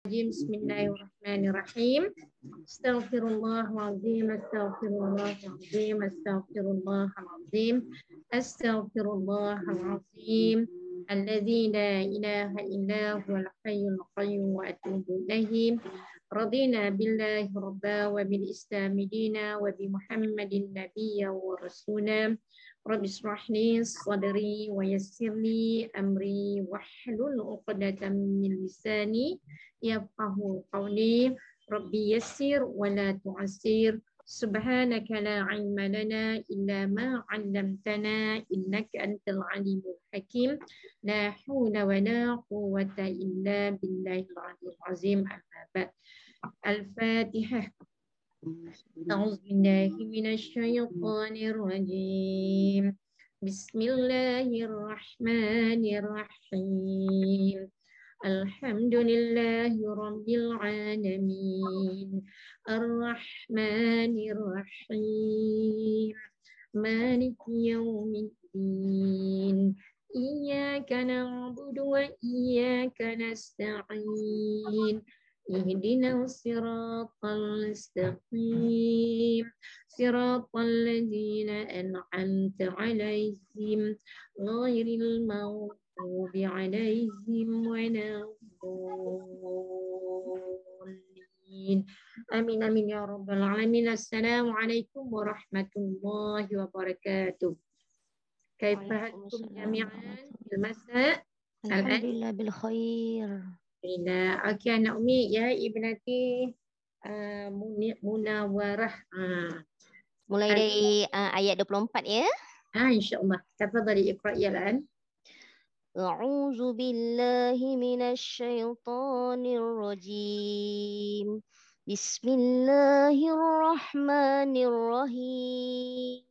Bismillahirrahmanirrahim. Astaghfirullahaladzim, astaghfirullahaladzim, astaghfirullahaladzim, astaghfirullahaladzim. Alladzi la ilaha illa huwal hayyul qayyum wa atubu ilaihi. Radina billahi rabba wa bil islami dina wa bi Muhammadin nabiyya wa rasula. Rabbi shrah li sadri wa yassir li amri wahlul 'uqdatam min lisani yafqahu qawli. Rabbi yassir wa la tu'assir. Subhanaka la ilma lana illa ma 'allamtana innaka antal alimul hakim. La haula wa la quwwata illa billahil aliyyil azim. Amma ba'd. Al-Fatihah. A'udzu billahi minasyaitonir rajim. Bismillahirrahmanirrahim. Alhamdulillahi rabbil alamin. Ar-Rahmanir-Rahim. Maliki yaumiddin. Iyyaka na'budu wa iyyaka nasta'in. Ihdinas siratal mustaqim. Siratal ladzina an'amta 'alaihim ghairil maghdubi 'alaihim waladdallin. Amin amin ya rabbal alamin. Assalamualaikum warahmatullahi wabarakatuh. Kaifa halkum jami'an fil masa? Alhamdulillah bil khair. Alhamdulillah. Okey anak Umi ya ibnati Munawarah. Mulai dari ayat 24 ya. Insya-Allah. Tafadhali iqra ya lan. A'udzu billahi minasy syaithanir rajim. Bismillahirrahmanirrahim.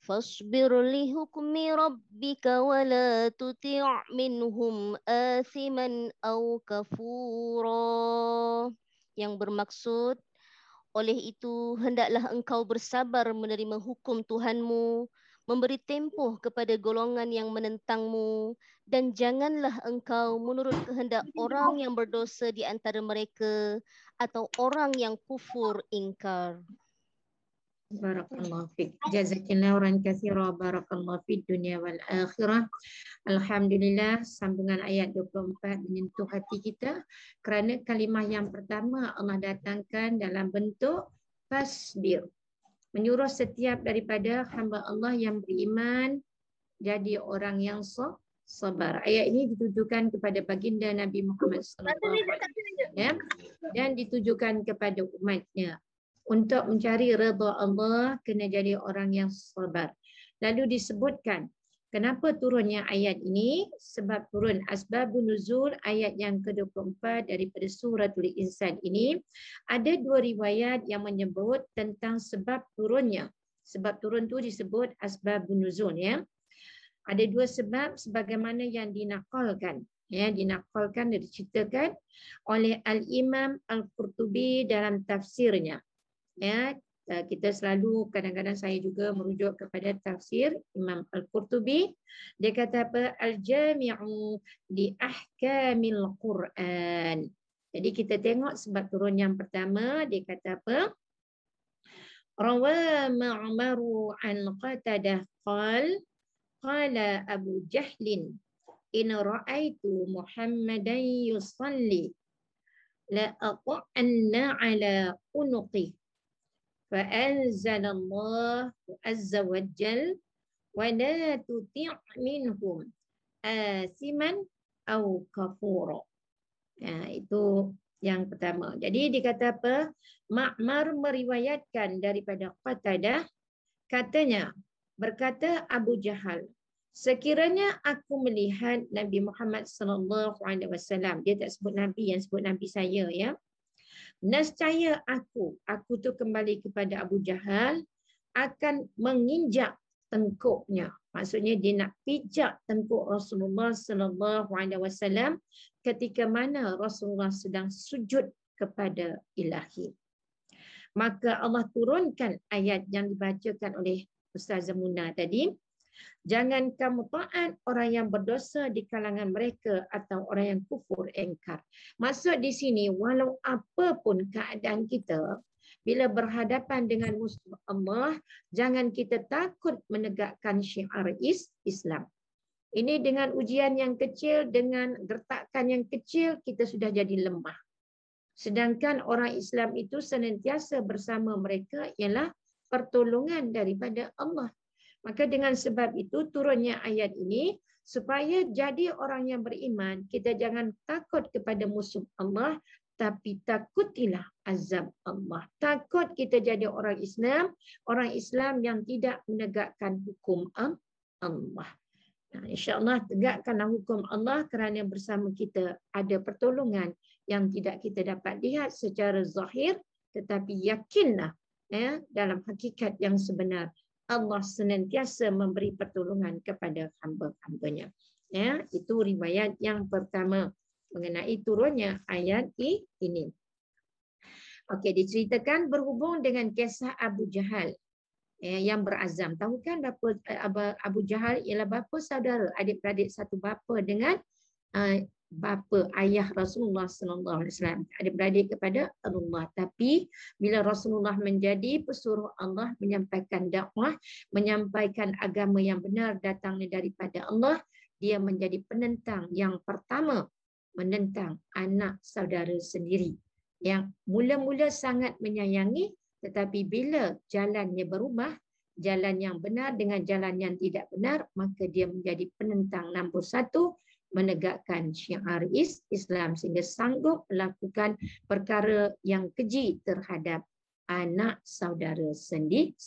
Fasbir li hukmi rabbika wa la tuti' minhum athiman aw kafura. Yang bermaksud, oleh itu hendaklah engkau bersabar menerima hukum Tuhanmu, memberi tempoh kepada golongan yang menentangmu, dan janganlah engkau menurut kehendak orang yang berdosa di antara mereka atau orang yang kufur ingkar. Barakallahu fiik. Jazakillahu khairan katsira. Barakallahu fid dunya wal akhirah. Alhamdulillah, sambungan ayat 24 menyentuh hati kita kerana kalimah yang pertama Allah datangkan dalam bentuk fasbir. Menyuruh setiap daripada hamba Allah yang beriman jadi orang yang sabar. Ayat ini ditujukan kepada baginda Nabi Muhammad SAW dan ditujukan kepada umatnya. Untuk mencari redha Allah, kena jadi orang yang sabar. Lalu disebutkan, kenapa turunnya ayat ini? Sebab turun asbabun nuzul ayat yang ke-24 daripada suratul Insan ini. Ada dua riwayat yang menyebut tentang sebab turunnya. Sebab turun tu disebut asbabun nuzul ya. Ada dua sebab sebagaimana yang dinakalkan. Ya, dinakalkan dan diceritakan oleh Al-Imam Al-Qurtubi dalam tafsirnya. Ya, kita selalu kadang-kadang saya juga merujuk kepada tafsir Imam Al-Qurtubi. Dia kata apa? Al-Jami'u li ahkamil Quran. Jadi kita tengok sebab turun yang pertama, dia kata apa? Rawa Ma'maru an Qatadah qala Abu Jahlin in ra'aitu Muhammadan yusalli la aqa'anna ala unuqi. فأنزل الله عز وجل ولا تطع منهم آثما أو كفورا. Itu yang pertama. Jadi dikata apa? Ma'mar meriwayatkan daripada Qatadah, katanya berkata Abu Jahal, sekiranya aku melihat Nabi Muhammad SAW, dia tak sebut Nabi, yang sebut Nabi saya ya. Nescaya aku tu kembali kepada Abu Jahal akan menginjak tengkuknya. Maksudnya dia nak pijak tengkuk Rasulullah sallallahu alaihi wasallam ketika mana Rasulullah sedang sujud kepada Ilahi. Maka Allah turunkan ayat yang dibacakan oleh Ustazah Muna tadi. Jangan kamu taat orang yang berdosa di kalangan mereka atau orang yang kufur engkar. Maksud di sini, walau apa pun keadaan kita, bila berhadapan dengan musuh Allah, jangan kita takut menegakkan syiar Islam. Ini dengan ujian yang kecil, dengan gertakan yang kecil, kita sudah jadi lemah. Sedangkan orang Islam itu senantiasa bersama mereka ialah pertolongan daripada Allah. Maka dengan sebab itu turunnya ayat ini supaya jadi orang yang beriman, kita jangan takut kepada musuh Allah, tapi takutilah azab Allah. Takut kita jadi orang Islam yang tidak menegakkan hukum Allah. Nah, InsyaAllah tegakkanlah hukum Allah kerana bersama kita ada pertolongan yang tidak kita dapat lihat secara zahir, tetapi yakinlah dalam hakikat yang sebenar. Allah senantiasa memberi pertolongan kepada hamba-hambanya. Itu riwayat yang pertama mengenai turunnya ayat ini. Okey, diceritakan berhubung dengan kisah Abu Jahal yang berazam. Tahu kan Abu Jahal ialah bapa saudara, adik-beradik satu bapa dengan bapa ayah Rasulullah sallallahu alaihi wasallam, adik-beradik kepada Allah. Tapi bila Rasulullah menjadi pesuruh Allah menyampaikan dakwah, menyampaikan agama yang benar datangnya daripada Allah, dia menjadi penentang yang pertama, menentang anak saudara sendiri yang mula-mula sangat menyayangi, tetapi bila jalannya berubah, jalan yang benar dengan jalan yang tidak benar, maka dia menjadi penentang nombor satu, menegakkan syiar Islam sehingga sanggup melakukan perkara yang keji terhadap anak saudara sendiri.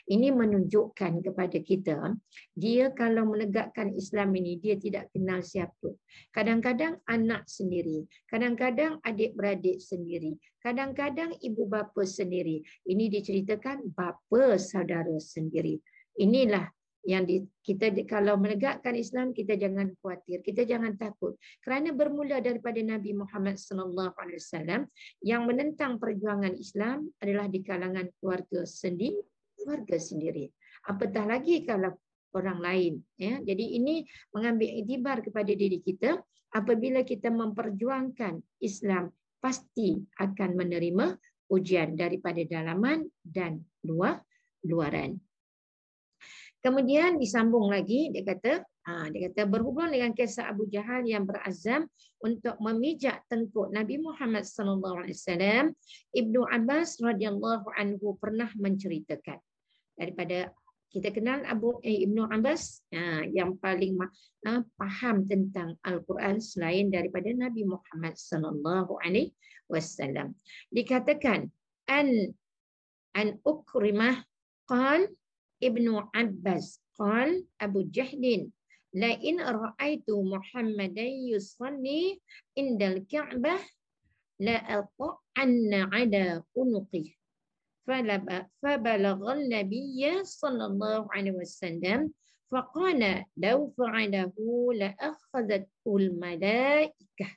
Ini menunjukkan kepada kita, dia kalau menegakkan Islam ini, dia tidak kenal siapa. Kadang-kadang anak sendiri, kadang-kadang adik-beradik sendiri, kadang-kadang ibu bapa sendiri. Ini diceritakan bapa saudara sendiri. Inilah yang kita kalau menegakkan Islam, kita jangan khawatir, kita jangan takut, kerana bermula daripada Nabi Muhammad sallallahu alaihi wasallam yang menentang perjuangan Islam adalah di kalangan keluarga sendiri. Apatah lagi kalau orang lain, Jadi ini mengambil iktibar kepada diri kita. Apabila kita memperjuangkan Islam, pasti akan menerima ujian daripada dalaman dan luaran. Kemudian disambung lagi, dia kata berhubung dengan kisah Abu Jahal yang berazam untuk memijak tengkuk Nabi Muhammad sallallahu alaihi wasallam, Ibnu Abbas radhiyallahu anhu pernah menceritakan. Daripada kita kenal Ibnu Abbas yang paling faham tentang Al-Quran selain daripada Nabi Muhammad sallallahu alaihi wasallam. Dikatakan an Ukrimah qal Ibnu Abbas qal Abu Jahlin la in ra'aitu Muhammadan yusalli indal Ka'bah la ata'anna ala unuqih fabalagha an-nabiy sallallahu alaihi wasallam faqala law fa'alahu la akhadhatul malaikah.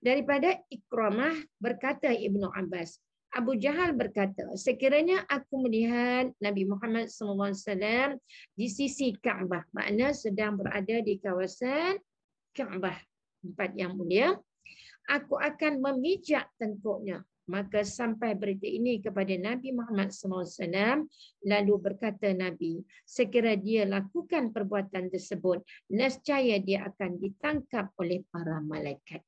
Daripada Ikramah berkata Ibnu Abbas, Abu Jahal berkata, sekiranya aku melihat Nabi Muhammad SAW di sisi Kaabah, makna sedang berada di kawasan Kaabah, tempat yang mulia, aku akan memijak tengkuknya. Maka sampai berita ini kepada Nabi Muhammad SAW, lalu berkata Nabi, sekiranya dia lakukan perbuatan tersebut, nescaya dia akan ditangkap oleh para malaikat.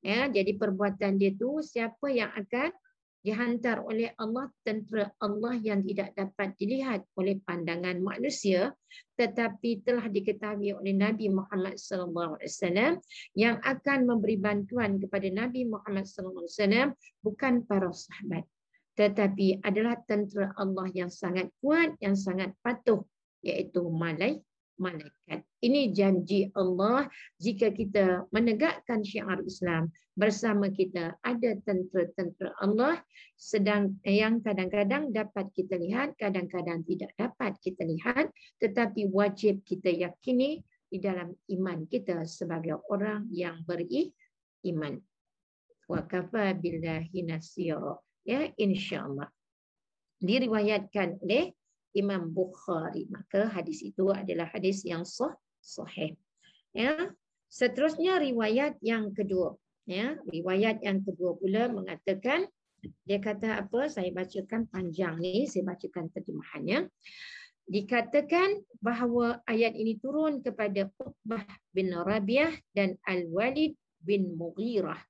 Jadi perbuatan dia tu, siapa yang akan dihantar oleh Allah, tentera Allah yang tidak dapat dilihat oleh pandangan manusia, tetapi telah diketahui oleh Nabi Muhammad SAW, yang akan memberi bantuan kepada Nabi Muhammad SAW bukan para sahabat, tetapi adalah tentera Allah yang sangat kuat, yang sangat patuh, iaitu malaikat. Ini janji Allah jika kita menegakkan syiar Islam, bersama kita ada tentera-tentera Allah, sedang yang kadang-kadang dapat kita lihat, kadang-kadang tidak dapat kita lihat, tetapi wajib kita yakini di dalam iman kita sebagai orang yang beriman. Wa kafa billahi nasira, insya-Allah. Diriwayatkan oleh Imam Bukhari. Maka hadis itu adalah hadis yang sahih. Ya. Seterusnya riwayat yang kedua. Ya, riwayat yang kedua pula mengatakan, dia kata apa? Saya bacakan panjang ni, saya bacakan terjemahannya. Dikatakan bahawa ayat ini turun kepada Uqbah bin Rabi'ah dan Al-Walid bin Mughirah,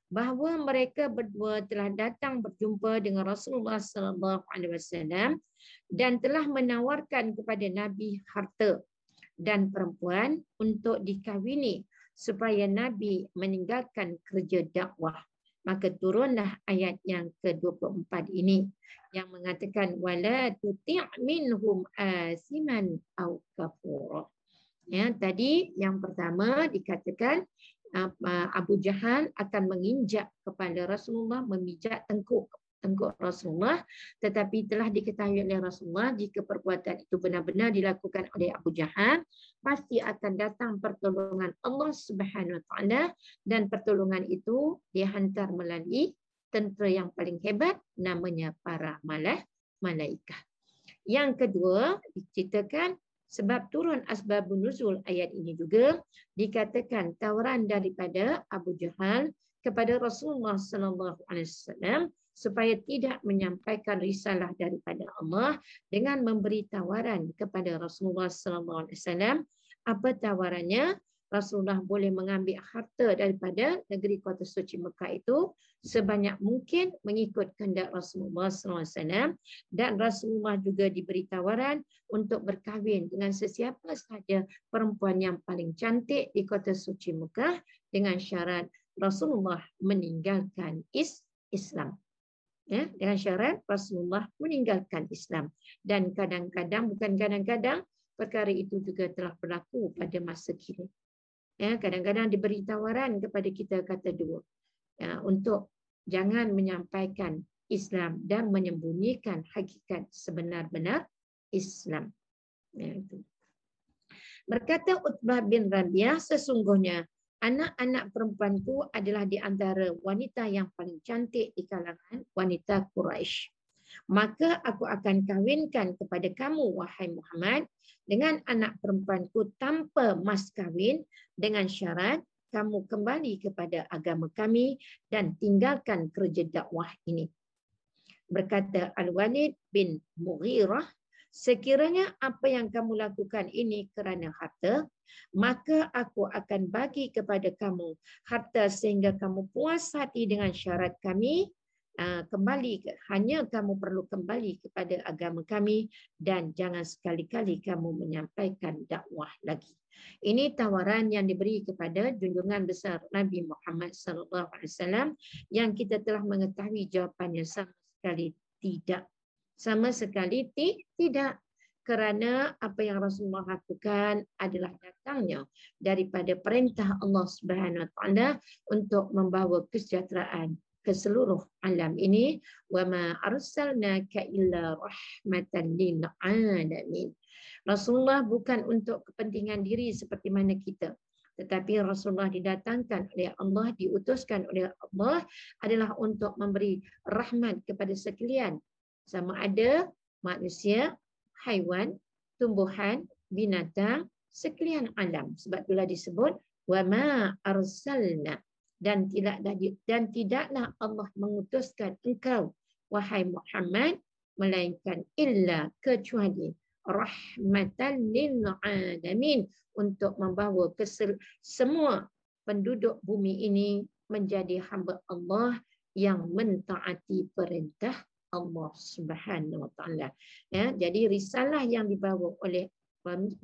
bahawa mereka berdua telah datang berjumpa dengan Rasulullah sallallahu alaihi wasallam dan telah menawarkan kepada Nabi harta dan perempuan untuk dikahwini supaya Nabi meninggalkan kerja dakwah. Maka turunlah ayat yang ke-24 ini yang mengatakan wala tuti' minhum asiman au kafura. Ya, tadi yang pertama dikatakan Abu Jahal akan menginjak kepala Rasulullah, memijak tengkuk Rasulullah, tetapi telah diketahui oleh Rasulullah jika perbuatan itu benar-benar dilakukan oleh Abu Jahal, pasti akan datang pertolongan Allah Subhanahu Wa Taala, dan pertolongan itu dihantar melalui tentera yang paling hebat, namanya para malaikat. Yang kedua diceritakan sebab turun asbabun nuzul ayat ini juga, dikatakan tawaran daripada Abu Jahal kepada Rasulullah sallallahu alaihi wasallam supaya tidak menyampaikan risalah daripada Allah dengan memberi tawaran kepada Rasulullah sallallahu alaihi wasallam. Apa tawarannya? Rasulullah boleh mengambil harta daripada negeri kota suci Mekah itu sebanyak mungkin mengikut kehendak Rasulullah SAW, dan Rasulullah juga diberi tawaran untuk berkahwin dengan sesiapa sahaja perempuan yang paling cantik di kota suci Mekah dengan syarat Rasulullah meninggalkan Islam. Ya, dengan syarat Rasulullah meninggalkan Islam. Dan kadang-kadang, bukan kadang-kadang, perkara itu juga telah berlaku pada masa kini. Ya, kadang-kadang diberi tawaran kepada kita kata dua, ya, untuk jangan menyampaikan Islam dan menyembunyikan hakikat sebenar-benar Islam. Ya, itu. Berkata Utbah bin Rabi'ah, sesungguhnya anak-anak perempuanku adalah di antara wanita yang paling cantik di kalangan wanita Quraisy. Maka aku akan kahwinkan kepada kamu, wahai Muhammad, dengan anak perempuanku tanpa mas kahwin, dengan syarat kamu kembali kepada agama kami dan tinggalkan kerja dakwah ini. Berkata Al-Walid bin Mughirah, sekiranya apa yang kamu lakukan ini kerana harta, maka aku akan bagi kepada kamu harta sehingga kamu puas hati dengan syarat kami. Hanya kamu perlu kembali kepada agama kami dan jangan sekali-kali kamu menyampaikan dakwah lagi. Ini tawaran yang diberi kepada junjungan besar Nabi Muhammad SAW, yang kita telah mengetahui jawapannya sama sekali tidak. Sama sekali tidak. Kerana apa yang Rasulullah lakukan adalah datangnya daripada perintah Allah Subhanahu Wa Taala untuk membawa kesejahteraan ke seluruh alam ini. Wa ma arsalnaka illa rahmatan lil alamin. Rasulullah bukan untuk kepentingan diri seperti mana kita, tetapi Rasulullah didatangkan oleh Allah, diutuskan oleh Allah adalah untuk memberi rahmat kepada sekalian, sama ada manusia, haiwan, tumbuhan, binatang, sekalian alam. Sebab itulah disebut wa ma arsalna, dan tidaklah Allah mengutuskan engkau, wahai Muhammad, melainkan illa, kecuali rahmatan lil alamin, untuk membawa semua penduduk bumi ini menjadi hamba Allah yang mentaati perintah Allah Subhanahu Wa Taala. Ya, jadi risalah yang dibawa oleh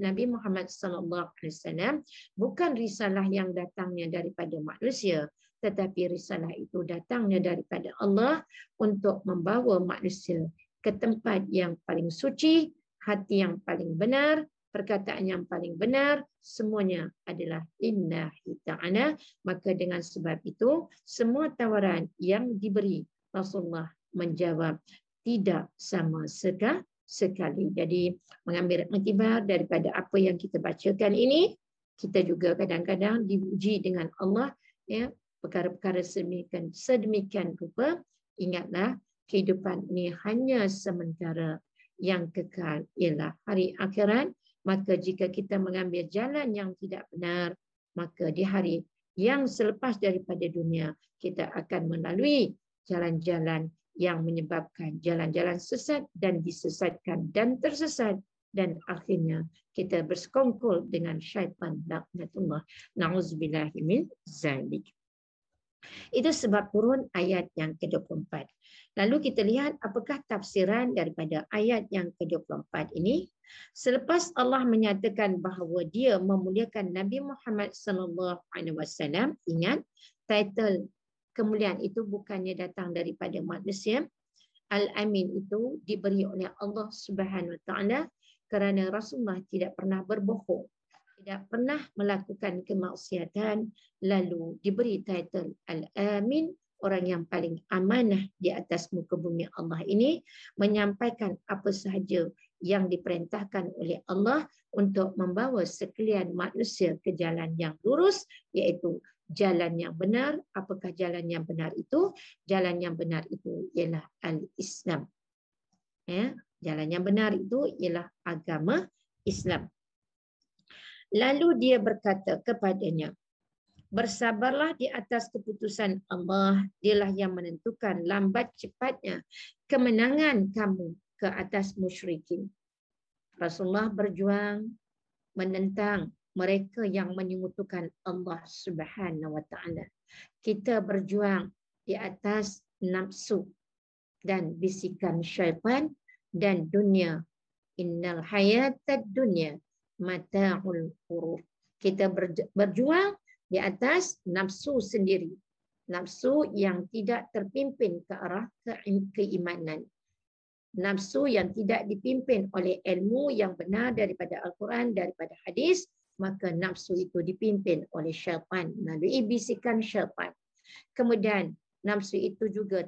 Nabi Muhammad SAW bukan risalah yang datangnya daripada manusia, tetapi risalah itu datangnya daripada Allah untuk membawa manusia ke tempat yang paling suci, hati yang paling benar, perkataan yang paling benar, semuanya adalah lillahi ta'ala. Maka dengan sebab itu, semua tawaran yang diberi, Rasulullah menjawab tidak sama sekali. Jadi mengambil iktibar daripada apa yang kita bacakan ini, kita juga kadang-kadang diuji dengan Allah, ya, perkara-perkara sedemikian rupa. Ingatlah, kehidupan ini hanya sementara. yang kekal ialah hari akhirat. Maka jika kita mengambil jalan yang tidak benar, maka di hari yang selepas daripada dunia, kita akan melalui jalan-jalan yang menyebabkan jalan-jalan sesat dan disesatkan dan tersesat, dan akhirnya kita bersekongkol dengan syaitan laknatullah. Na'udzubillahi min zalik. Itu sebab turun ayat yang ke-24. Lalu kita lihat apakah tafsiran daripada ayat yang ke-24 ini. Selepas Allah menyatakan bahawa dia memuliakan Nabi Muhammad sallallahu alaihi wasallam, ingat title kemuliaan itu bukannya datang daripada manusia. Al-Amin itu diberi oleh Allah Subhanahu Wa Taala kerana Rasulullah tidak pernah berbohong, tidak pernah melakukan kemaksiatan, lalu diberi title Al-Amin, orang yang paling amanah di atas muka bumi Allah ini, menyampaikan apa sahaja yang diperintahkan oleh Allah untuk membawa sekalian manusia ke jalan yang lurus, iaitu jalan yang benar. Apakah jalan yang benar itu? Jalan yang benar itu ialah Al-Islam. Ya, jalan yang benar itu ialah agama Islam. Lalu dia berkata kepadanya, bersabarlah di atas keputusan Allah. Dialah yang menentukan lambat cepatnya kemenangan kamu ke atas musyrikin. Rasulullah berjuang menentang mereka yang menyekutukan Allah Subhanahu Wa Taala. Kita berjuang di atas nafsu dan bisikan syaitan dan dunia. Innal hayatad dunya mata'ul ghurur. Kita berjuang di atas nafsu sendiri. Nafsu yang tidak terpimpin ke arah keimanan. Nafsu yang tidak dipimpin oleh ilmu yang benar daripada Al-Quran, daripada hadis, maka nafsu itu dipimpin oleh syaitan melalui bisikan syaitan. Kemudian nafsu itu juga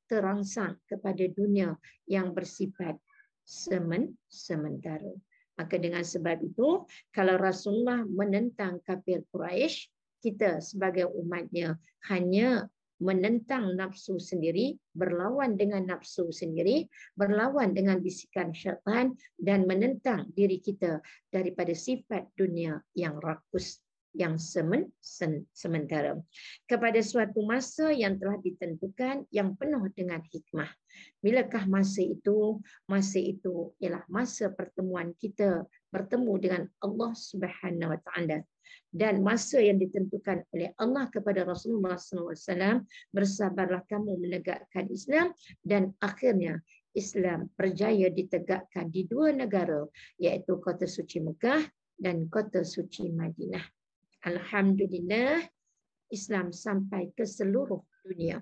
terangsang kepada dunia yang bersifat sementara. Maka dengan sebab itu, kalau Rasulullah menentang kafir Quraisy, kita sebagai umatnya hanya menentang nafsu sendiri, berlawan dengan nafsu sendiri, berlawan dengan bisikan syaitan, dan menentang diri kita daripada sifat dunia yang rakus, yang sementara. Kepada suatu masa yang telah ditentukan, yang penuh dengan hikmah. Bilakah masa itu? Masa itu ialah masa pertemuan kita bertemu dengan Allah Subhanahu Wa Taala. Dan masa yang ditentukan oleh Allah kepada Rasulullah SAW, bersabarlah kamu menegakkan Islam, dan akhirnya Islam berjaya ditegakkan di dua negara, iaitu kota suci Mekah dan kota suci Madinah. Alhamdulillah, Islam sampai ke seluruh dunia.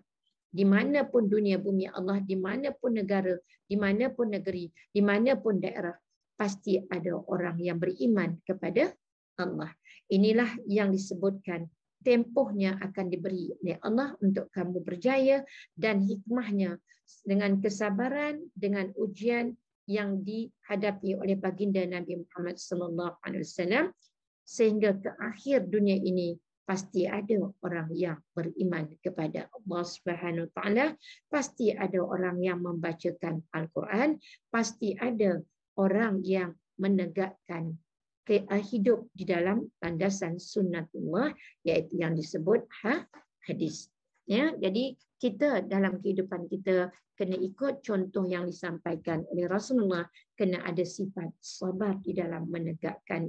Di manapun dunia bumi Allah, di manapun negara, di manapun negeri, di manapun daerah, pasti ada orang yang beriman kepada Allah. Inilah yang disebutkan tempohnya akan diberi oleh Allah untuk kamu berjaya, dan hikmahnya dengan kesabaran, dengan ujian yang dihadapi oleh baginda Nabi Muhammad SAW, sehingga ke akhir dunia ini pasti ada orang yang beriman kepada Allah Subhanahu Wa Taala, pasti ada orang yang membacakan Al-Quran, pasti ada orang yang menegakkan hidup di dalam landasan sunnatullah, iaitu yang disebut hadis. Ya, jadi kita dalam kehidupan kita kena ikut contoh yang disampaikan oleh Rasulullah, kena ada sifat sabar di dalam menegakkan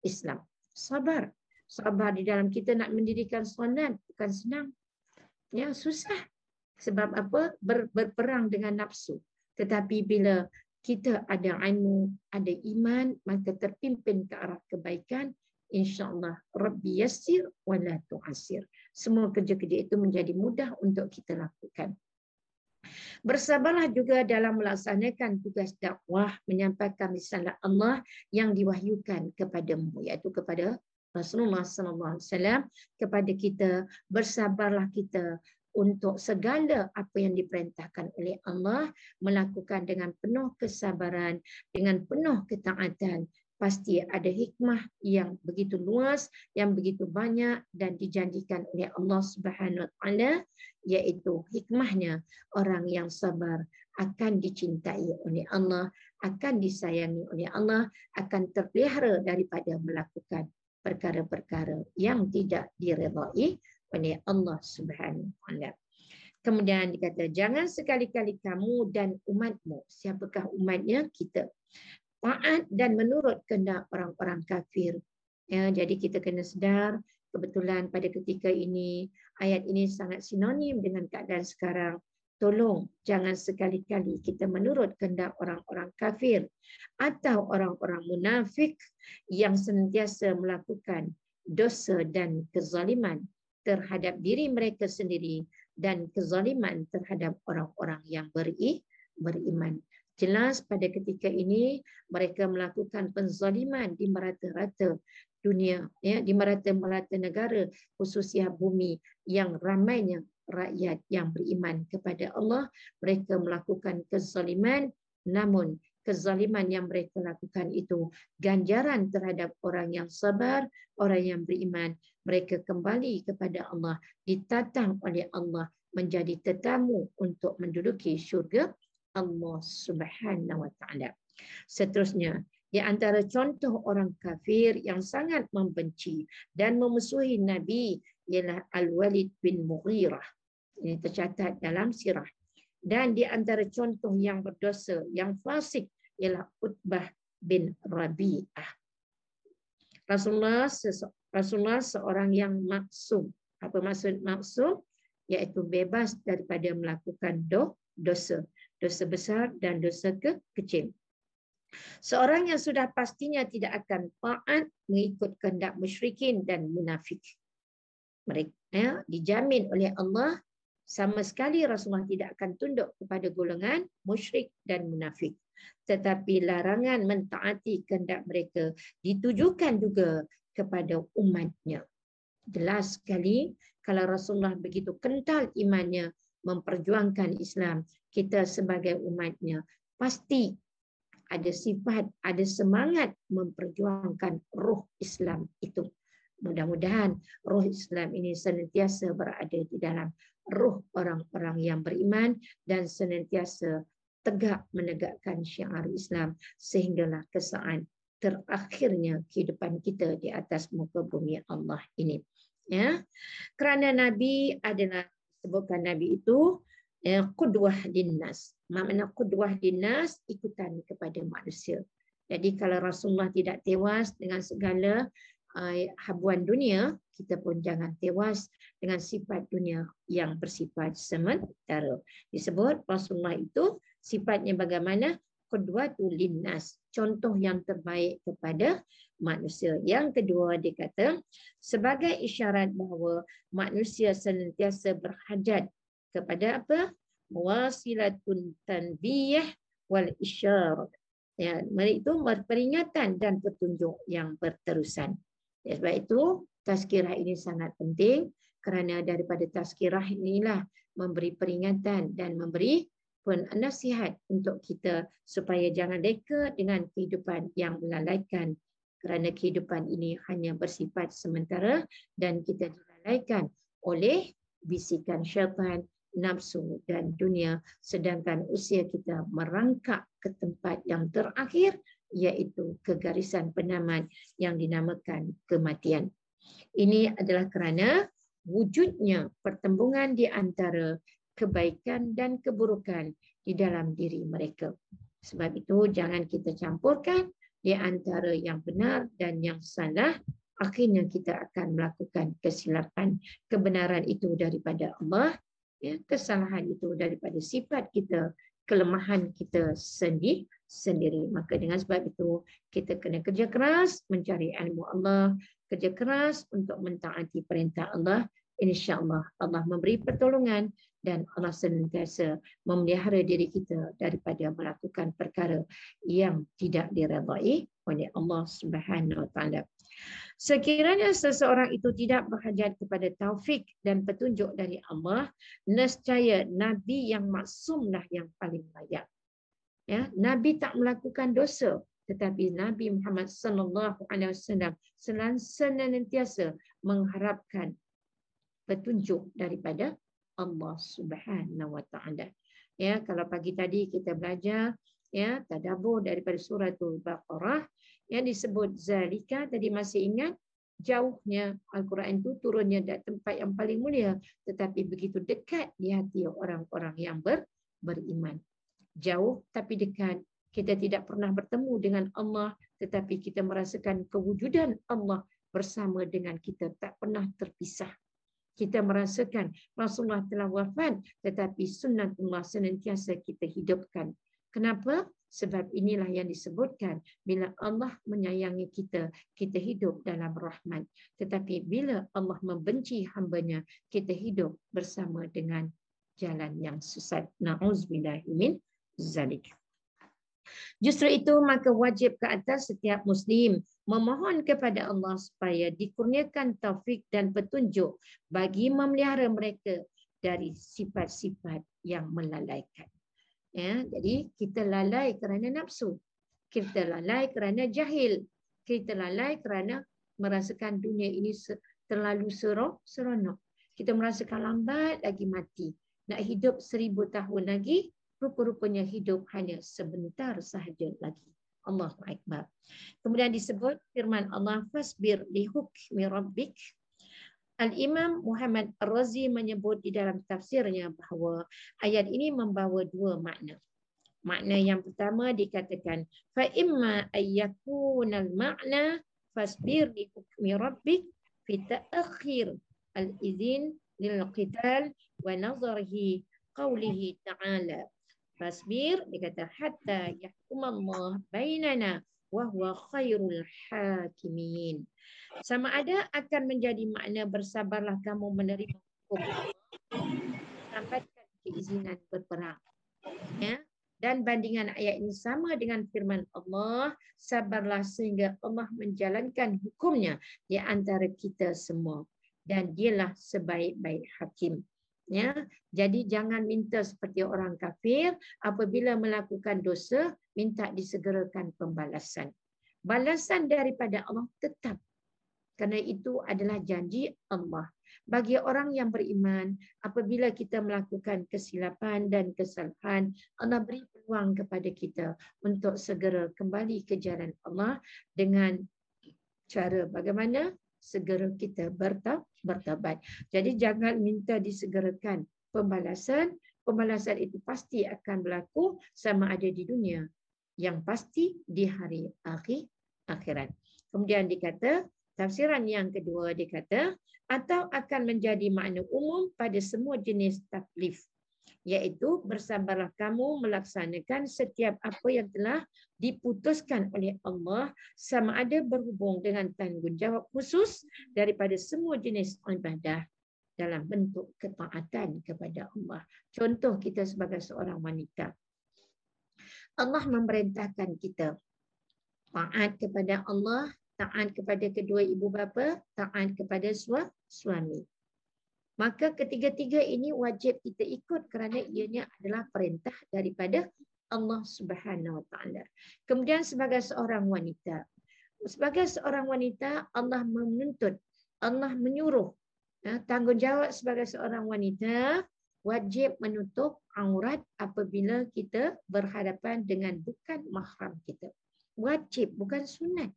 Islam. Sabar. Sabar di dalam kita nak mendirikan solat bukan senang. Ya, susah. Sebab apa? Berperang dengan nafsu. Tetapi bila kita ada ilmu, ada iman, maka terpimpin ke arah kebaikan, insya-Allah Rabbi yassir wa la tu'assir. Semua kerja-kerja itu menjadi mudah untuk kita lakukan. Bersabarlah juga dalam melaksanakan tugas dakwah, menyampaikan risalah Allah yang diwahyukan kepadamu, iaitu kepada Rasulullah SAW, kepada kita. Bersabarlah kita untuk segala apa yang diperintahkan oleh Allah, melakukan dengan penuh kesabaran, dengan penuh ketaatan. Pasti ada hikmah yang begitu luas, yang begitu banyak, dan dijanjikan oleh Allah Subhanahu Wa Taala, iaitu hikmahnya orang yang sabar akan dicintai oleh Allah, akan disayangi oleh Allah, akan terpelihara daripada melakukan perkara-perkara yang tidak diredai oleh Allah Subhanahu wa taala. Kemudian dikata, jangan sekali-kali kamu dan umatmu, siapakah umatnya? Kita, taat dan menurut kehendak orang-orang kafir. Ya, jadi kita kena sedar, kebetulan pada ketika ini, ayat ini sangat sinonim dengan keadaan sekarang. Tolong jangan sekali-kali kita menurut kehendak orang-orang kafir atau orang-orang munafik yang senantiasa melakukan dosa dan kezaliman terhadap diri mereka sendiri dan kezaliman terhadap orang-orang yang beriman. Jelas pada ketika ini mereka melakukan penzaliman di merata-rata dunia, ya, di merata-rata negara, khususnya bumi yang ramainya rakyat yang beriman kepada Allah. Mereka melakukan kezaliman, namun kezaliman yang mereka lakukan itu ganjaran terhadap orang yang sabar, orang yang beriman. Mereka kembali kepada Allah, ditatang oleh Allah menjadi tetamu untuk menduduki syurga Allah Subhanahu wa taala. Seterusnya, di antara contoh orang kafir yang sangat membenci dan memusuhi Nabi ialah Al-Walid bin Mughirah. Ini tercatat dalam sirah. Dan di antara contoh yang berdosa, yang fasik ialah Utbah bin Rabi'ah. Rasulullah seorang yang maksum. Apa maksud maksum? Iaitu bebas daripada melakukan dosa. Dosa besar dan dosa kecil. Seorang yang sudah pastinya tidak akan taat mengikut kehendak musyrikin dan munafik. Mereka dijamin oleh Allah sama sekali Rasulullah tidak akan tunduk kepada golongan musyrik dan munafik. Tetapi larangan mentaati kehendak mereka ditujukan juga kepada umatnya. Jelas sekali kalau Rasulullah begitu kental imannya memperjuangkan Islam, kita sebagai umatnya pasti ada sifat, ada semangat memperjuangkan ruh Islam itu. Mudah-mudahan ruh Islam ini senantiasa berada di dalam ruh orang-orang yang beriman dan senantiasa tegak menegakkan syiar Islam sehinggalah kesaat terakhirnya kehidupan kita di atas muka bumi Allah ini. Ya, kerana Nabi adalah, sebutkan Nabi itu qudwah linnas. Makna qudwah linnas, ikutan kepada manusia. Jadi kalau Rasulullah tidak tewas dengan segala habuan dunia, kita pun jangan tewas dengan sifat dunia yang bersifat sementara. Disebut Rasulullah itu sifatnya bagaimana? Qudwatul linnas, contoh yang terbaik kepada manusia. Yang kedua dia kata sebagai isyarat bahawa manusia senantiasa berhajat kepada apa? Wasilatun tanbiyah wal isyarat. Ya, itu peringatan dan petunjuk yang berterusan. Ya, sebab itu tazkirah ini sangat penting kerana daripada tazkirah inilah memberi peringatan dan memberi pun nasihat untuk kita supaya jangan reka dengan kehidupan yang melalaikan, kerana kehidupan ini hanya bersifat sementara dan kita dilalaikan oleh bisikan syaitan, nafsu dan dunia, sedangkan usia kita merangkak ke tempat yang terakhir iaitu ke garisan penamat yang dinamakan kematian. Ini adalah kerana wujudnya pertembungan di antara kebaikan dan keburukan di dalam diri mereka. Sebab itu jangan kita campurkan di antara yang benar dan yang salah. Akhirnya kita akan melakukan kesilapan. Kebenaran itu daripada Allah, ya, kesalahan itu daripada sifat kita, kelemahan kita sendiri. Maka dengan sebab itu kita kena kerja keras mencari ilmu Allah, kerja keras untuk mentaati perintah Allah. InsyaAllah Allah memberi pertolongan dan Allah senantiasa memelihara diri kita daripada melakukan perkara yang tidak diredai oleh Allah Subhanahu wa taala. Sekiranya seseorang itu tidak berhajat kepada taufik dan petunjuk dari Allah, nescaya Nabi yang maksumlah yang paling layak. Ya, Nabi tak melakukan dosa, tetapi Nabi Muhammad sallallahu alaihi wasallam senantiasa mengharapkan petunjuk daripada Allah Subhanahu wa taala. Ya, kalau pagi tadi kita belajar ya, tadabbur daripada suratul Baqarah yang disebut zalika, tadi masih ingat jauhnya Al-Quran itu turunnya dari tempat yang paling mulia, tetapi begitu dekat di hati orang-orang yang beriman. Jauh tapi dekat. Kita tidak pernah bertemu dengan Allah, tetapi kita merasakan kewujudan Allah bersama dengan kita, tak pernah terpisah. Kita merasakan Rasulullah telah wafat, tetapi sunnatullah senantiasa kita hidupkan. Kenapa? Sebab inilah yang disebutkan, bila Allah menyayangi kita, kita hidup dalam rahmat. Tetapi bila Allah membenci hambanya, kita hidup bersama dengan jalan yang sesat. Na'udzubillahi min zalik. Justru itu maka wajib ke atas setiap Muslim memohon kepada Allah supaya dikurniakan taufik dan petunjuk bagi memelihara mereka dari sifat-sifat yang melalaikan. Ya, jadi kita lalai kerana nafsu, kita lalai kerana jahil, kita lalai kerana merasakan dunia ini terlalu seronok. Kita merasakan lambat lagi mati. Nak hidup 1000 tahun lagi, rupa-rupanya hidup hanya sebentar sahaja lagi. Allahu Akbar. Kemudian disebut firman Allah, fasbir li hukmi rabbik. Al-Imam Muhammad Ar-Razi menyebut di dalam tafsirnya bahawa ayat ini membawa dua makna. Makna yang pertama dikatakan, fa imma ayyakunal ma'na fasbir li hukmi rabbik fi ta'khir al-izin lil qital wa nazarihi qawlihi ta'ala. Fasbir, dia kata, hatta yahkumallah bainana wa huwa khairul hakimin. Sama ada akan menjadi makna bersabarlah kamu menerima hukum dapatkan keizinan berperang. Ya. Dan bandingan ayat ini sama dengan firman Allah, sabarlah sehingga Allah menjalankan hukumnya di antara kita semua. Dan dialah sebaik-baik hakim. Ya, jadi jangan minta seperti orang kafir apabila melakukan dosa minta disegerakan pembalasan. Balasan daripada Allah tetap, kerana itu adalah janji Allah. Bagi orang yang beriman, apabila kita melakukan kesilapan dan kesalahan, Allah beri peluang kepada kita untuk segera kembali ke jalan Allah dengan cara bagaimana? Segera kita bertaubat. Jadi jangan minta disegerakan pembalasan. Pembalasan itu pasti akan berlaku sama ada di dunia, yang pasti di hari akhirat. Kemudian dikata, tafsiran yang kedua dikata, atau akan menjadi makna umum pada semua jenis taklif, iaitu bersabarlah kamu melaksanakan setiap apa yang telah diputuskan oleh Allah, sama ada berhubung dengan tanggungjawab khusus daripada semua jenis ibadah dalam bentuk ketaatan kepada Allah. Contoh kita sebagai seorang wanita, Allah memerintahkan kita taat kepada Allah, taat kepada kedua ibu bapa, taat kepada suami. Maka ketiga-tiga ini wajib kita ikut kerana ianya adalah perintah daripada Allah Subhanahu Wa Taala. Kemudian sebagai seorang wanita, Allah menuntut, Allah menyuruh, tanggungjawab sebagai seorang wanita wajib menutup aurat apabila kita berhadapan dengan bukan mahram kita. Wajib, bukan sunat.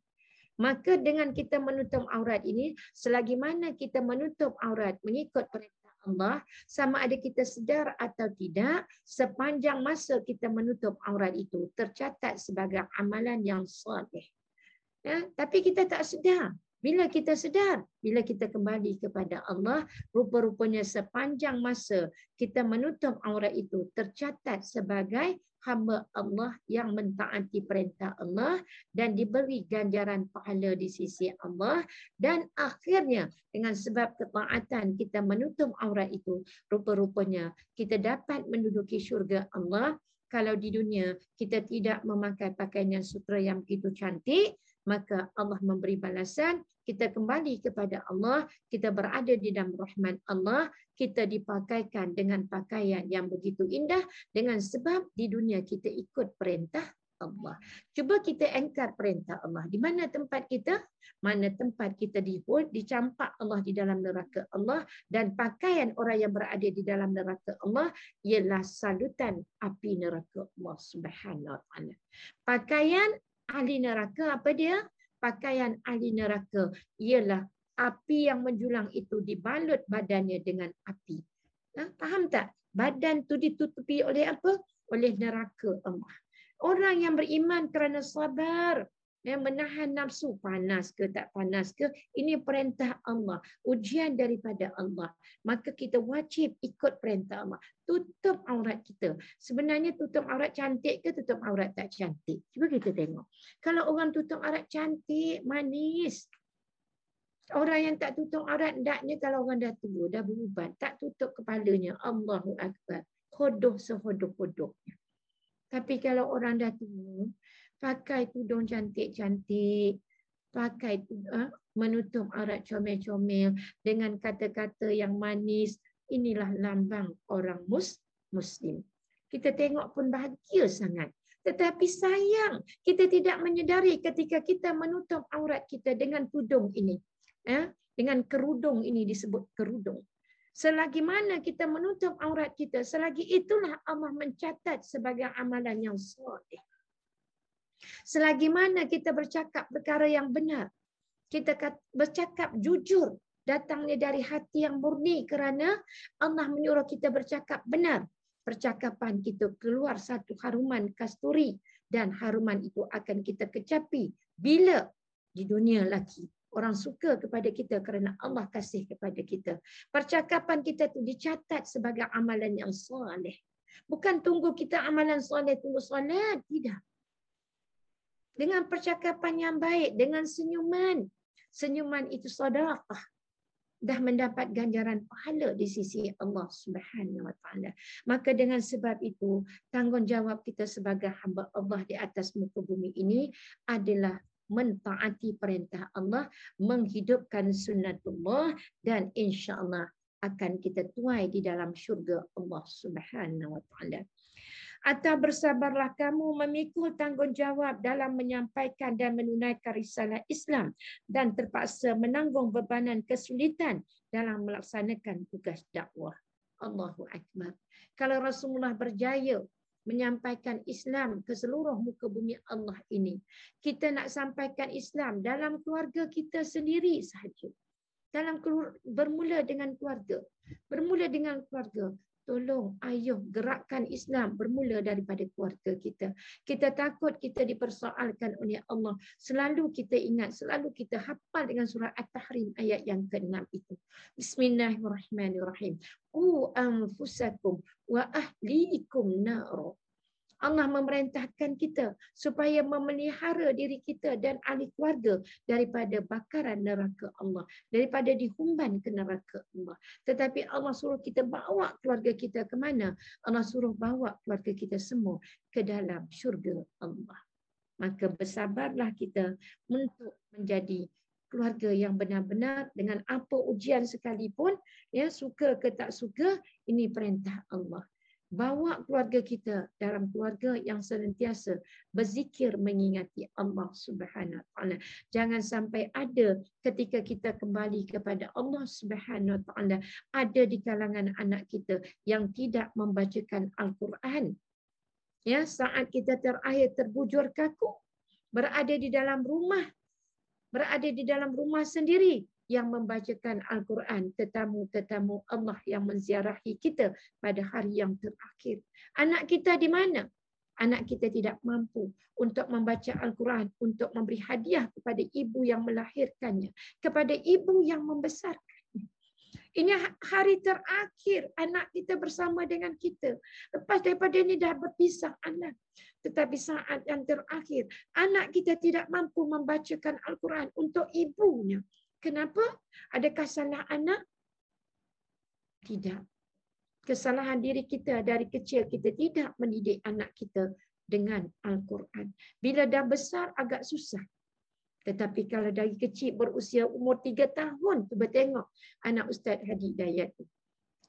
Maka dengan kita menutup aurat ini, selagi mana kita menutup aurat mengikut perintah Allah, sama ada kita sedar atau tidak, sepanjang masa kita menutup aurat itu tercatat sebagai amalan yang saleh. Ya, tapi kita tak sedar. Bila kita sedar, bila kita kembali kepada Allah, rupa-rupanya sepanjang masa kita menutup aurat itu tercatat sebagai hamba Allah yang mentaati perintah Allah dan diberi ganjaran pahala di sisi Allah. Dan akhirnya dengan sebab ketaatan kita menutup aurat itu, rupa-rupanya kita dapat menduduki syurga Allah. Kalau di dunia kita tidak memakai pakaian yang sutra yang begitu cantik, maka Allah memberi balasan, kita kembali kepada Allah, kita berada di dalam rahmat Allah, kita dipakaikan dengan pakaian yang begitu indah dengan sebab di dunia kita ikut perintah Allah. Cuba kita engkar perintah Allah. Di mana tempat kita? Mana tempat kita dicampak Allah di dalam neraka Allah, dan pakaian orang yang berada di dalam neraka Allah ialah salutan api neraka Allah Subhanahu wa taala. Pakaian ahli neraka apa dia? Pakaian ahli neraka ialah api yang menjulang itu dibalut badannya dengan api. Faham tak? Badan tu ditutupi oleh apa? Oleh neraka Allah. Orang yang beriman kerana sabar, yang menahan nafsu, panas ke tak panas ke, ini perintah Allah, ujian daripada Allah. Maka kita wajib ikut perintah Allah. Tutup aurat kita. Sebenarnya tutup aurat cantik ke tutup aurat tak cantik? Cuba kita tengok. Kalau orang tutup aurat cantik, manis. Orang yang tak tutup aurat, hendaknya kalau orang dah tua, dah berubat, tak tutup kepalanya. Allahu Akbar. Hodoh sehodoh-hodohnya. Tapi kalau orang dah tua, pakai tudung cantik-cantik, pakai menutup aurat comel-comel dengan kata-kata yang manis, inilah lambang orang Muslim. Kita tengok pun bahagia sangat. Tetapi sayang, kita tidak menyedari ketika kita menutup aurat kita dengan tudung ini. Dengan kerudung ini disebut kerudung. Selagi mana kita menutup aurat kita, selagi itulah Allah mencatat sebagai amalan yang soleh. Selagi mana kita bercakap perkara yang benar, kita bercakap jujur, datangnya dari hati yang murni kerana Allah menyuruh kita bercakap benar. Percakapan kita keluar satu haruman kasturi, dan haruman itu akan kita kecapi bila di dunia lagi. Orang suka kepada kita kerana Allah kasih kepada kita. Percakapan kita itu dicatat sebagai amalan yang soleh. Bukan tunggu kita amalan soleh, tunggu solat. Tidak. Dengan percakapan yang baik, dengan senyuman. Senyuman itu sedekah. Dah mendapat ganjaran pahala di sisi Allah Subhanahu wa taala. Maka dengan sebab itu, tanggungjawab kita sebagai hamba Allah di atas muka bumi ini adalah mentaati perintah Allah, menghidupkan sunnatullah, dan insya-Allah akan kita tuai di dalam syurga Allah Subhanahu wa taala. Atau bersabarlah kamu memikul tanggungjawab dalam menyampaikan dan menunaikan risalah Islam, dan terpaksa menanggung bebanan kesulitan dalam melaksanakan tugas dakwah. Allahu Akbar. Kalau Rasulullah berjaya menyampaikan Islam ke seluruh muka bumi Allah ini, kita nak sampaikan Islam dalam keluarga kita sendiri sahaja. Bermula dengan keluarga. Bermula dengan keluarga. Tolong ayuh gerakkan Islam bermula daripada keluarga kita. Kita takut kita dipersoalkan oleh Allah. Selalu kita ingat, selalu kita hafal dengan surah At-Tahrim ayat yang ke-6 itu. Bismillahirrahmanirrahim. Qu anfusakum wa ahlikum nar. Allah memerintahkan kita supaya memelihara diri kita dan ahli keluarga daripada bakaran neraka Allah, daripada dihumban ke neraka Allah. Tetapi Allah suruh kita bawa keluarga kita ke mana? Allah suruh bawa keluarga kita semua ke dalam syurga Allah. Maka bersabarlah kita untuk menjadi keluarga yang benar-benar dengan apa ujian sekalipun, ya, suka ke tak suka, ini perintah Allah. Bawa keluarga kita dalam keluarga yang senantiasa berzikir mengingati Allah Subhanahu wa taala. Jangan sampai ada ketika kita kembali kepada Allah Subhanahu wa taala, ada di kalangan anak kita yang tidak membacakan Al-Quran. Ya, saat kita terakhir terbujur kaku, berada di dalam rumah sendiri, yang membacakan Al-Quran, tetamu-tetamu Allah yang menziarahi kita pada hari yang terakhir. Anak kita di mana? Anak kita tidak mampu untuk membaca Al-Quran, untuk memberi hadiah kepada ibu yang melahirkannya, kepada ibu yang membesarkannya. Ini hari terakhir anak kita bersama dengan kita. Lepas daripada ini dah berpisah anak. Tetapi saat yang terakhir, anak kita tidak mampu membacakan Al-Quran untuk ibunya. Kenapa? Adakah salah anak? Tidak. Kesalahan diri kita dari kecil, kita tidak mendidik anak kita dengan Al-Quran. Bila dah besar agak susah. Tetapi kalau dari kecil berusia umur 3 tahun, cuba tengok anak Ustaz Hadi Dayat.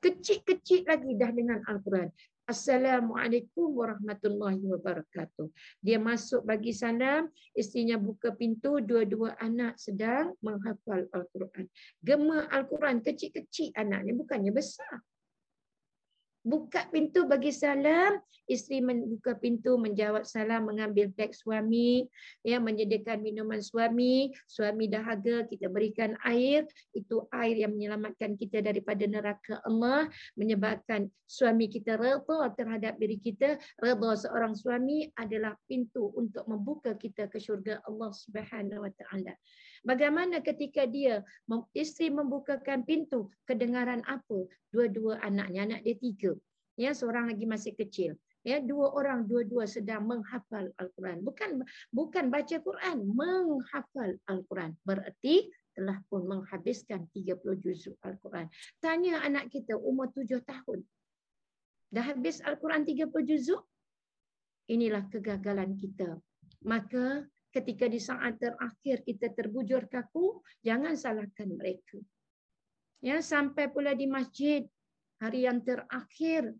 Kecil-kecil lagi dah dengan Al-Quran. Assalamualaikum warahmatullahi wabarakatuh. Dia masuk bagi salam, isterinya buka pintu, dua-dua anak sedang menghafal Al-Quran. Gema Al-Quran, kecil-kecil anaknya, bukannya besar. Buka pintu bagi salam, isteri membuka pintu, menjawab salam, mengambil beg suami, ya, menyediakan minuman suami, suami dahaga, kita berikan air, itu air yang menyelamatkan kita daripada neraka Allah, menyebabkan suami kita redha terhadap diri kita. Redha seorang suami adalah pintu untuk membuka kita ke syurga Allah Subhanahu Wa Taala. Bagaimana ketika isteri membukakan pintu, kedengaran apa? Dua-dua anaknya, anak dia 3. Ya, seorang lagi masih kecil. Ya, 2 orang dua-dua sedang menghafal Al-Quran. Bukan baca Quran, menghafal Al-Quran. Berarti telah pun menghabiskan 30 juzuk Al-Quran. Tanya anak kita umur 7 tahun. Dah habis Al-Quran 30 juzuk? Inilah kegagalan kita. Maka ketika di saat terakhir kita terbujur kaku, jangan salahkan mereka. Ya, sampai pula di masjid hari yang terakhir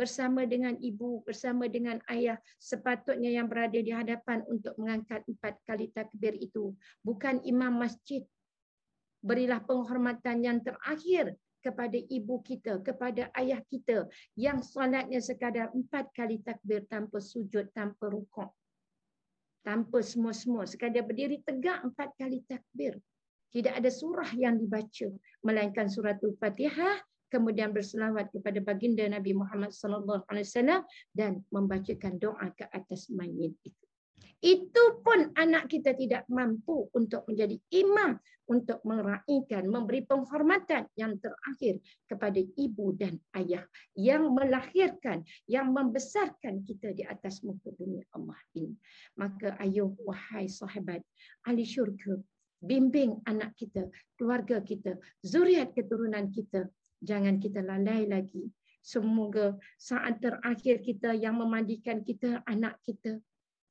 bersama dengan ibu, bersama dengan ayah, sepatutnya yang berada di hadapan untuk mengangkat 4 kali takbir itu bukan imam masjid. Berilah penghormatan yang terakhir kepada ibu kita, kepada ayah kita yang solatnya sekadar 4 kali takbir tanpa sujud, tanpa rukuk, tanpa semua-semua, sekadar berdiri tegak 4 kali takbir. Tidak ada surah yang dibaca melainkan suratul Fatihah, kemudian berselawat kepada baginda Nabi Muhammad SAW dan membacakan doa ke atas mayit itu. Itu pun anak kita tidak mampu untuk menjadi imam, untuk meraihkan, memberi penghormatan yang terakhir kepada ibu dan ayah yang melahirkan, yang membesarkan kita di atas muka bumi Allah ini. Maka ayo wahai sahabat ahli syurga, bimbing anak kita, keluarga kita, zuriat keturunan kita. Jangan kita lalai lagi. Semoga saat terakhir kita yang memandikan kita anak kita,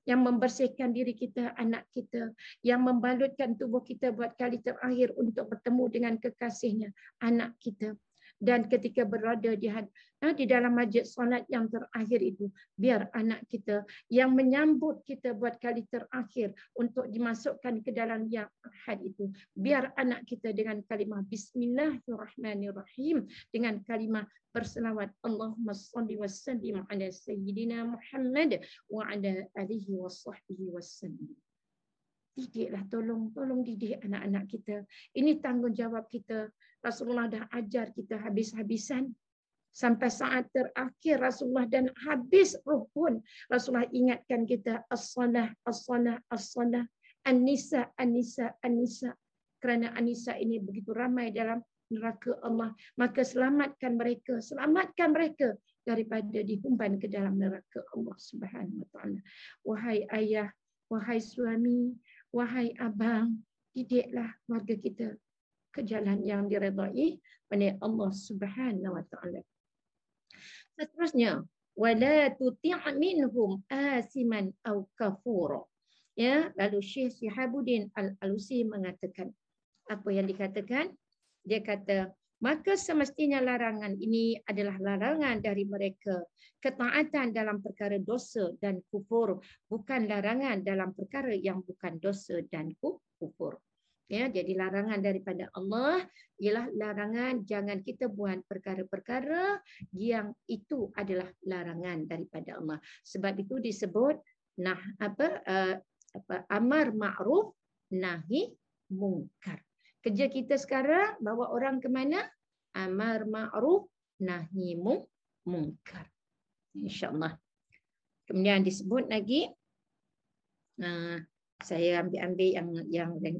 yang membersihkan diri kita anak kita, yang membalutkan tubuh kita buat kali terakhir untuk bertemu dengan kekasihnya anak kita. Dan ketika berada di dalam majlis solat yang terakhir itu, biar anak kita yang menyambut kita buat kali terakhir untuk dimasukkan ke dalam yang ahad itu, biar anak kita dengan kalimah Bismillahirrahmanirrahim, dengan kalimah berselawat Allahumma salli wa sallim ala Sayyidina Muhammad wa ala alihi wa sahbihi wa sallim. Didiklah, tolong didik anak-anak kita. Ini tanggungjawab kita. Rasulullah dah ajar kita habis-habisan. Sampai saat terakhir Rasulullah dan habis roh pun Rasulullah ingatkan kita as-salah, as-salah, as-salah, an-nisa, an-nisa, an-nisa. Kerana an-nisa ini begitu ramai dalam neraka Allah. Maka selamatkan mereka daripada dihumban ke dalam neraka Allah Subhanahu Wa Taala. Wahai ayah, wahai suami, wahai abang, didiklah keluarga kita ke jalan yang diredai oleh Allah Subhanahu Wa Taala. Seterusnya, wala tuti' minhum asiman aw kafura. Ya, lalu Syekh Shihabuddin Al-Alusi mengatakan, apa yang dikatakan? Dia kata, maka semestinya larangan ini adalah larangan dari mereka. Ketaatan dalam perkara dosa dan kufur, bukan larangan dalam perkara yang bukan dosa dan kufur. Ya, jadi larangan daripada Allah ialah larangan jangan kita buat perkara-perkara yang itu adalah larangan daripada Allah. Sebab itu disebut amar ma'ruf nahi mungkar. Kerja kita sekarang bawa orang ke mana? Amar ma'ruf nahi mungkar. InsyaAllah. Kemudian disebut lagi, saya ambil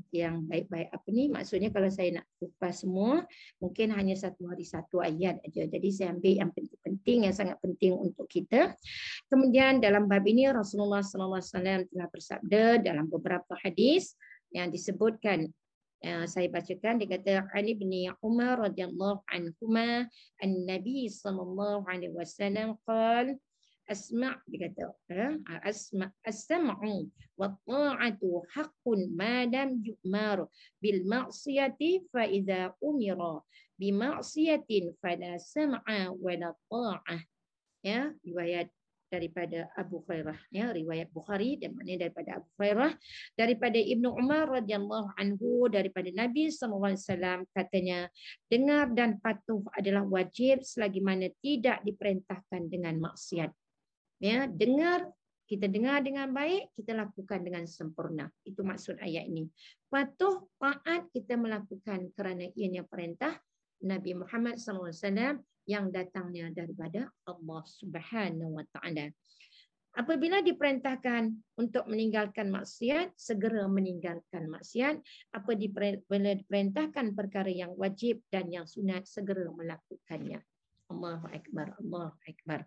yang baik-baik apa ni, maksudnya kalau saya nak kupas semua mungkin hanya satu hari satu ayat aja, jadi saya ambil yang penting-penting, yang sangat penting untuk kita. Kemudian dalam bab ini Rasulullah SAW telah bersabda dalam beberapa hadis yang disebutkan, saya bacakan. Dia kata, Ali bin Umar radhiyallahu anhuma an-nabi sallallahu alaihi wasallam qala asma', dia kata as-sam'u wa ta'atu haqqun ma lam yu'mar bil ma'siyati fa idza umira bi ma'siyatin fala sam'a wa la ta'ah. Ya, riwayat daripada Abu Hurairah, ya, riwayat Bukhari dan maknanya daripada Abu Hurairah, daripada Ibnu Umar radhiyallahu anhu, daripada Nabi sallallahu alaihi wasallam katanya, dengar dan patuh adalah wajib selagi mana tidak diperintahkan dengan maksiat. Ya, dengar, kita dengar dengan baik, kita lakukan dengan sempurna. Itu maksud ayat ini. Patuh, taat, kita melakukan kerana ianya perintah Nabi Muhammad SAW yang datangnya daripada Allah Subhanahu Wa Taala. Apabila diperintahkan untuk meninggalkan maksiat, segera meninggalkan maksiat. Apabila diperintahkan perkara yang wajib dan yang sunat, segera melakukannya. Allahu Akbar, Allahu Akbar.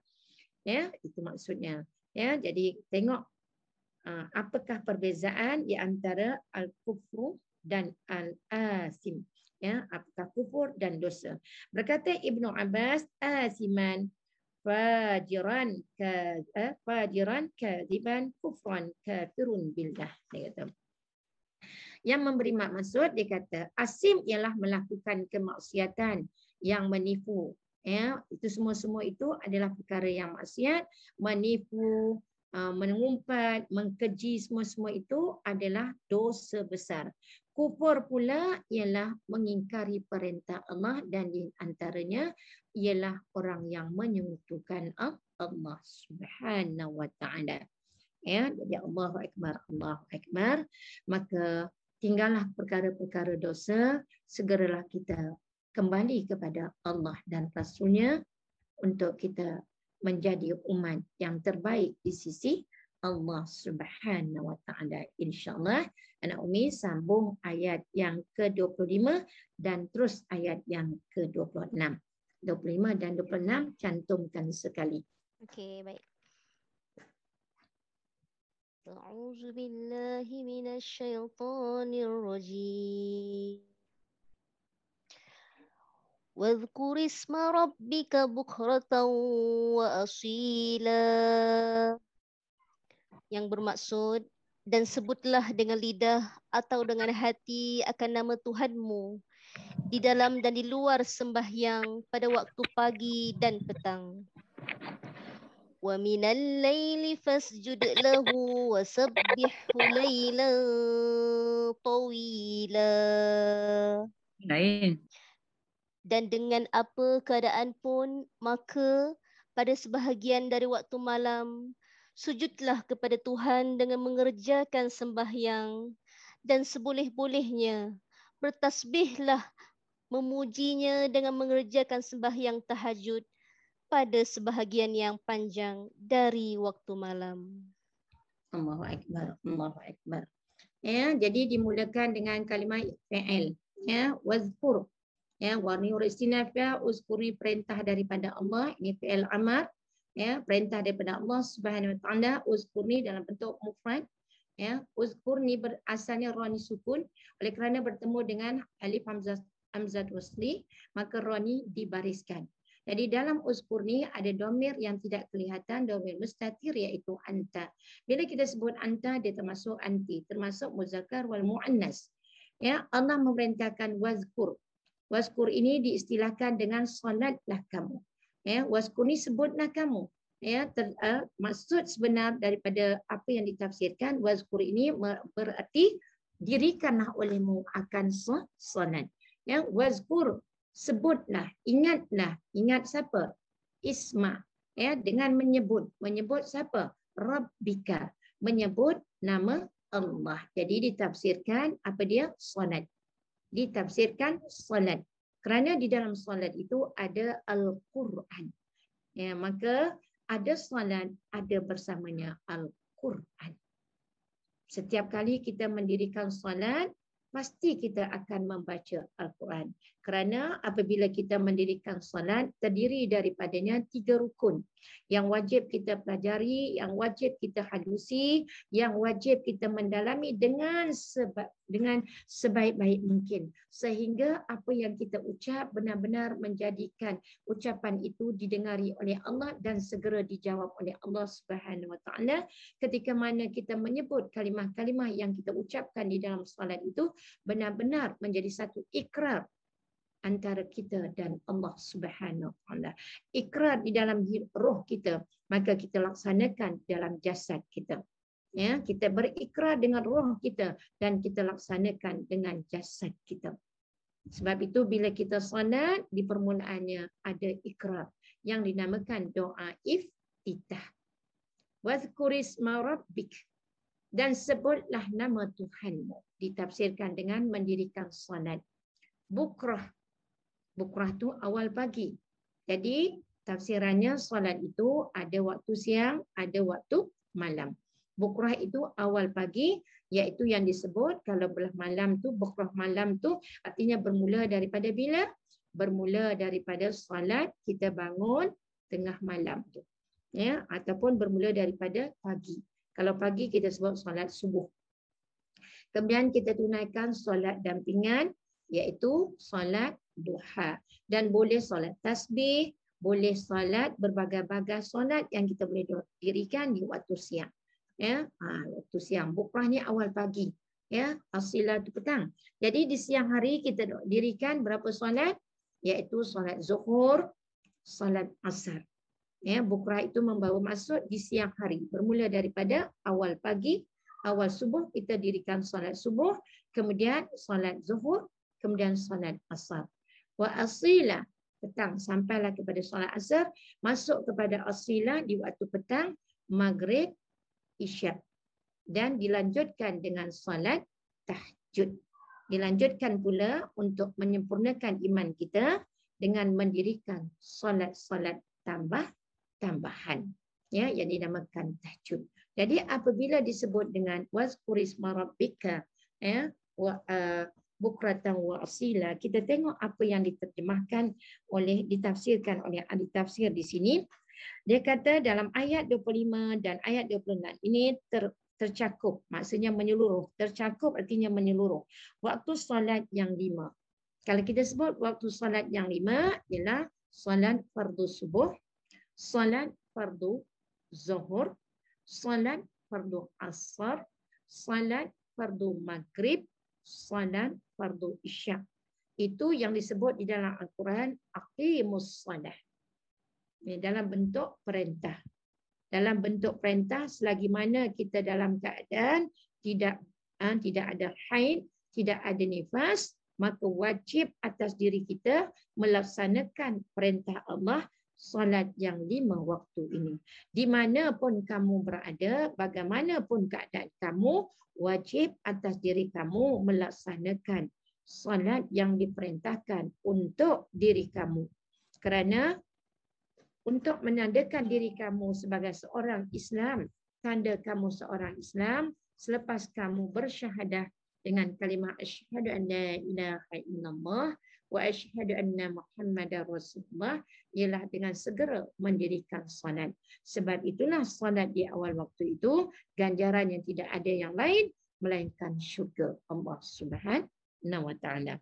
Ya, itu maksudnya. Ya, jadi tengok apakah perbezaan di antara al-kufru dan al-asim. Ya, apakah kufur dan dosa. Berkata Ibnu Abbas, asiman fajiran kadziban kufran kafirun billah. Dia kata. Yang memberi maksud, dia kata asim ialah melakukan kemaksiatan yang menipu. Ya, itu semua itu adalah perkara yang maksiat, menipu, mengumpat, mengkeji, semua itu adalah dosa besar. Kufur pula ialah mengingkari perintah Allah dan di antaranya ialah orang yang menyekutukan Allah Subhanahu Wa Taala. Ya, jadi Allahu Akbar, Allahu Akbar. Maka tinggallah perkara-perkara dosa, segeralah kita kembali kepada Allah dan Rasulnya untuk kita menjadi umat yang terbaik di sisi Allah Subhanahu Wa Taala. InsyaAllah anak Umi sambung ayat yang ke-25 dan terus ayat yang ke-26. 25 dan 26 cantumkan sekali. Okey, baik. A'udzu billahi minasyaitonir rajim. واذكر اسم ربك بكرة وأصيلا, yang bermaksud dan sebutlah dengan lidah atau dengan hati akan nama Tuhanmu di dalam dan di luar sembahyang pada waktu pagi dan petang. Wa minal laili fasjud lahu wasabbihhu lailan tawila. Lain. Dan dengan apa keadaan pun, maka pada sebahagian dari waktu malam, sujudlah kepada Tuhan dengan mengerjakan sembahyang, dan seboleh-bolehnya bertasbihlah memujinya dengan mengerjakan sembahyang tahajud pada sebahagian yang panjang dari waktu malam. Allahu Akbar, Allahu Akbar. Ya, jadi dimulakan dengan kalimah fi'il. Ya, wazkur. Ya, warni istinafia, uzkuri perintah daripada Allah, ini fi'il amar. Ya, perintah daripada Allah Subhanahu Wa Taala. Uzkurni dalam bentuk mufrad. Ya, uzkurni berasalnya ra ni sukun, oleh kerana bertemu dengan alif hamzah wasli, maka ra ni dibariskan. Jadi dalam uzkurni ada domir yang tidak kelihatan, domir mustatir iaitu anta. Bila kita sebut anta, dia termasuk anti, termasuk muzakkar wal muannas. Ya, Allah memerintahkan wazkur. Wazkur ini diistilahkan dengan solatlah kamu. Ya, wazkur ni sebutlah kamu. Ya, maksud sebenar daripada apa yang ditafsirkan wazkur ini berarti dirikanlah olehmu akan solat. Ya, wazkur sebutlah, ingatlah. Ingat siapa? Isma. Ya, dengan menyebut siapa? Rabbika, menyebut nama Allah. Jadi ditafsirkan apa dia? Solat. Ditafsirkan solat. Kerana di dalam solat itu ada Al-Quran. Ya, maka ada solat, ada bersamanya Al-Quran. Setiap kali kita mendirikan solat, pasti kita akan membaca Al-Quran. Kerana apabila kita mendirikan solat, terdiri daripadanya 3 rukun. Yang wajib kita pelajari, yang wajib kita halusi, yang wajib kita mendalami dengan sebaik-baik mungkin. Sehingga apa yang kita ucap benar-benar menjadikan ucapan itu didengari oleh Allah dan segera dijawab oleh Allah Subhanahu Wa Taala ketika mana kita menyebut kalimah-kalimah yang kita ucapkan di dalam solat itu benar-benar menjadi satu ikrar antara kita dan Allah Subhanahu Wa Taala. Ikrar di dalam roh kita, maka kita laksanakan dalam jasad kita. Ya, kita berikrar dengan roh kita dan kita laksanakan dengan jasad kita. Sebab itu bila kita solat, di permulaannya ada ikrar yang dinamakan doa iftitah. Wadhkurisma rabbik, dan sebutlah nama Tuhanmu. Ditafsirkan dengan mendirikan solat. Bukrah. Bukrah tu awal pagi. Jadi tafsirannya solat itu ada waktu siang, ada waktu malam. Bukrah itu awal pagi, iaitu yang disebut kalau belah malam tu, bukrah malam tu artinya bermula daripada bila? Bermula daripada solat kita bangun tengah malam tu. Ya, ataupun bermula daripada pagi. Kalau pagi kita sebut solat subuh. Kemudian kita tunaikan solat dampingan, iaitu solat duha. Dan boleh solat tasbih, boleh solat berbagai-bagai solat yang kita boleh dirikan di waktu siang. Ya, waktu siang. Bukrahnya awal pagi. Ya, asilah itu petang. Jadi di siang hari kita dirikan berapa solat? Iaitu solat zuhur, solat asar. Ya, bukrah itu membawa maksud di siang hari. Bermula daripada awal pagi, awal subuh kita dirikan solat subuh, kemudian solat zuhur, kemudian solat asar. Wa asilah, petang sampailah kepada solat asar, masuk kepada asilah di waktu petang, maghrib, isyak, dan dilanjutkan dengan solat tahajud. Dilanjutkan pula untuk menyempurnakan iman kita dengan mendirikan solat-solat tambahan, ya, yang dinamakan tahajud. Jadi apabila disebut dengan wazkurisma rabbika, ya, bukratan wa asila, kita tengok apa yang ditafsirkan oleh ahli tafsir di sini. Dia kata dalam ayat 25 dan ayat 26 ini tercakup, maksudnya menyeluruh. Tercakup artinya menyeluruh. Waktu solat yang 5. Kalau kita sebut waktu solat yang 5 ialah solat fardu subuh, solat fardu zuhur, solat fardu asar, solat fardu maghrib, solat fardu isyak. Itu yang disebut di dalam Al-Quran aqimus solah. Dalam bentuk perintah. Dalam bentuk perintah selagi mana kita dalam keadaan tidak ada haid, tidak ada nifas, maka wajib atas diri kita melaksanakan perintah Allah solat yang 5 waktu ini. Di mana pun kamu berada, bagaimanapun keadaan kamu, wajib atas diri kamu melaksanakan solat yang diperintahkan untuk diri kamu. Kerana untuk menandakan diri kamu sebagai seorang Islam, tanda kamu seorang Islam selepas kamu bersyahadah dengan kalimah asyhadu an la ilaha illallah wa asyhadu anna Muhammadar Rasulullah, ialah dengan segera mendirikan solat. Sebab itulah solat di awal waktu itu ganjaran yang tidak ada yang lain melainkan syurga Allah Subhanahu wa taala.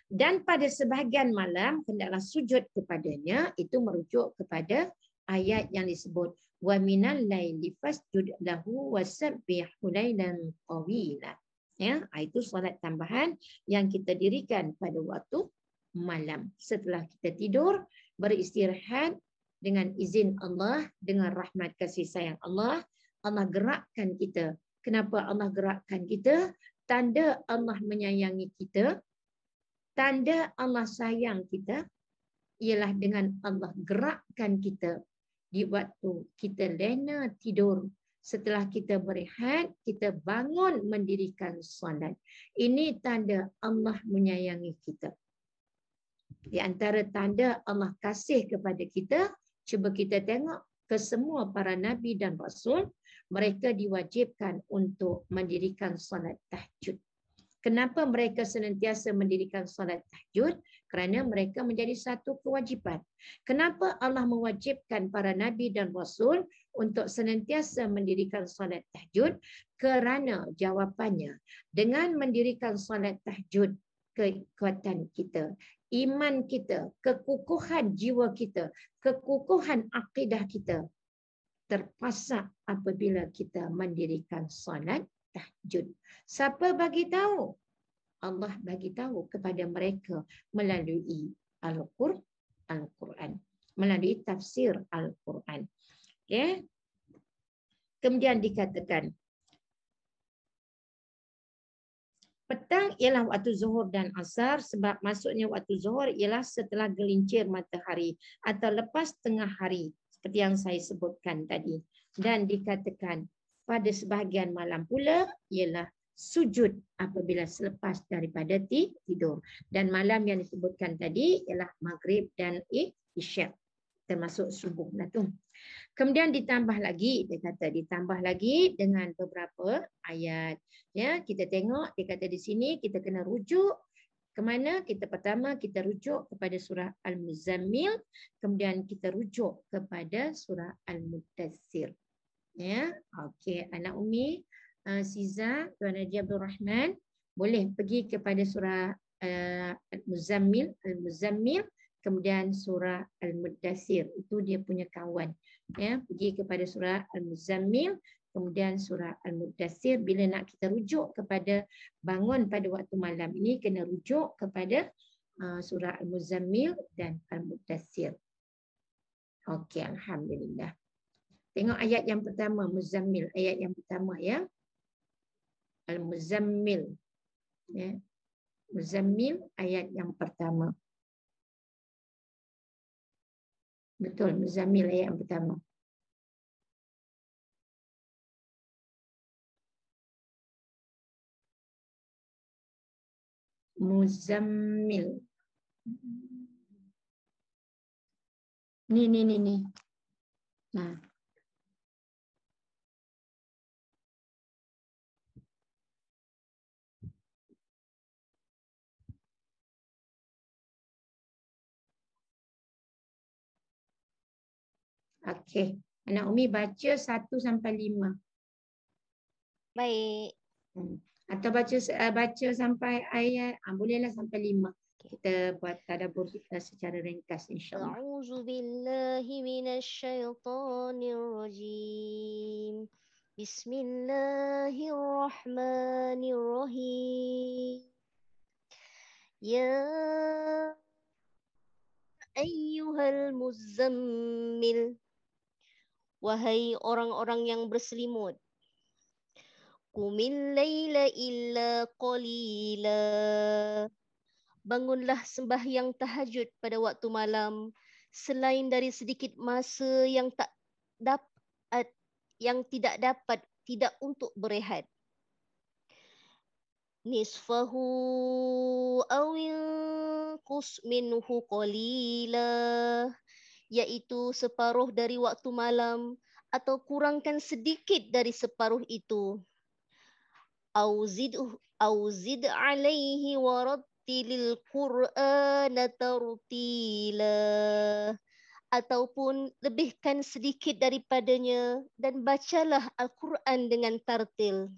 Dan pada sebahagian malam hendaklah sujud kepadanya, itu merujuk kepada ayat yang disebut wa minal laili fasjud lahu wasabbihhu lailan tawila. Ya, itu solat tambahan yang kita dirikan pada waktu malam. Setelah kita tidur, beristirahat dengan izin Allah, dengan rahmat kasih sayang Allah, Allah gerakkan kita. Kenapa Allah gerakkan kita? Tanda Allah menyayangi kita. Tanda Allah sayang kita ialah dengan Allah gerakkan kita di waktu kita lena tidur. Setelah kita berehat, kita bangun mendirikan solat. Ini tanda Allah menyayangi kita. Di antara tanda Allah kasih kepada kita, cuba kita tengok ke semua para nabi dan rasul, mereka diwajibkan untuk mendirikan solat tahajud. Kenapa mereka senantiasa mendirikan solat tahajud? Kerana mereka menjadi satu kewajipan. Kenapa Allah mewajibkan para nabi dan rasul untuk senantiasa mendirikan solat tahajud? Kerana jawapannya, dengan mendirikan solat tahajud, kekuatan kita, iman kita, kekukuhan jiwa kita, kekukuhan akidah kita terpasak apabila kita mendirikan solat tahajud. Siapa bagi tahu? Allah bagi tahu kepada mereka melalui Al-Quran, melalui tafsir Al-Quran. Okay. Kemudian dikatakan petang ialah waktu zuhur dan asar, sebab masuknya waktu zuhur ialah setelah gelincir matahari atau lepas tengah hari seperti yang saya sebutkan tadi. Dan dikatakan pada sebahagian malam pula ialah sujud apabila selepas daripada tidur. Dan malam yang disebutkan tadi ialah maghrib dan isyak, termasuk subuh lah tu. Kemudian ditambah lagi, dia kata ditambah lagi dengan beberapa ayat. Ya, kita tengok dia kata di sini kita kena rujuk ke mana? Kita pertama kita rujuk kepada surah Al-Muzammil, kemudian kita rujuk kepada surah Al-Mudaththir. Ya, okey, anak Umi, Siza, Tuan Haji Abdul Rahman boleh pergi kepada surah Al-Muzammil, kemudian surah Al-Mudaththir, itu dia punya kawan. Ya, pergi kepada surah Al-Muzammil, kemudian surah Al-Mudaththir. Bila nak kita rujuk kepada bangun pada waktu malam ini, kena rujuk kepada surah Al-Muzammil dan Al-Mudaththir. Okey, alhamdulillah. Tengok ayat yang pertama, Muzammil, ayat yang pertama ya. Al-Muzammil. Ya. Muzammil ayat yang pertama. Betul, Muzammil ayat yang pertama. Muzammil. Ni. Nah. Okey. Anak Umi baca 1 sampai 5. Baik. Atau baca sampai ayat, bolehlah sampai 5. Kita buat tadabbur kita secara ringkas insya-Allah. A'udzu billahi minasyaitonir rajim. Bismillahirrahmanirrahim. Ya ayyuhal muzammil, wahai orang-orang yang berselimut, qumil laila illa qalila, bangunlah sembahyang tahajud pada waktu malam selain dari sedikit masa yang tidak untuk berehat. Nisfahu awin qus minhu qalila, iaitu separuh dari waktu malam atau kurangkan sedikit dari separuh itu. Auzid alaihi warattilil Qur'ana tartila, ataupun lebihkan sedikit daripadanya dan bacalah Al-Quran dengan tartil.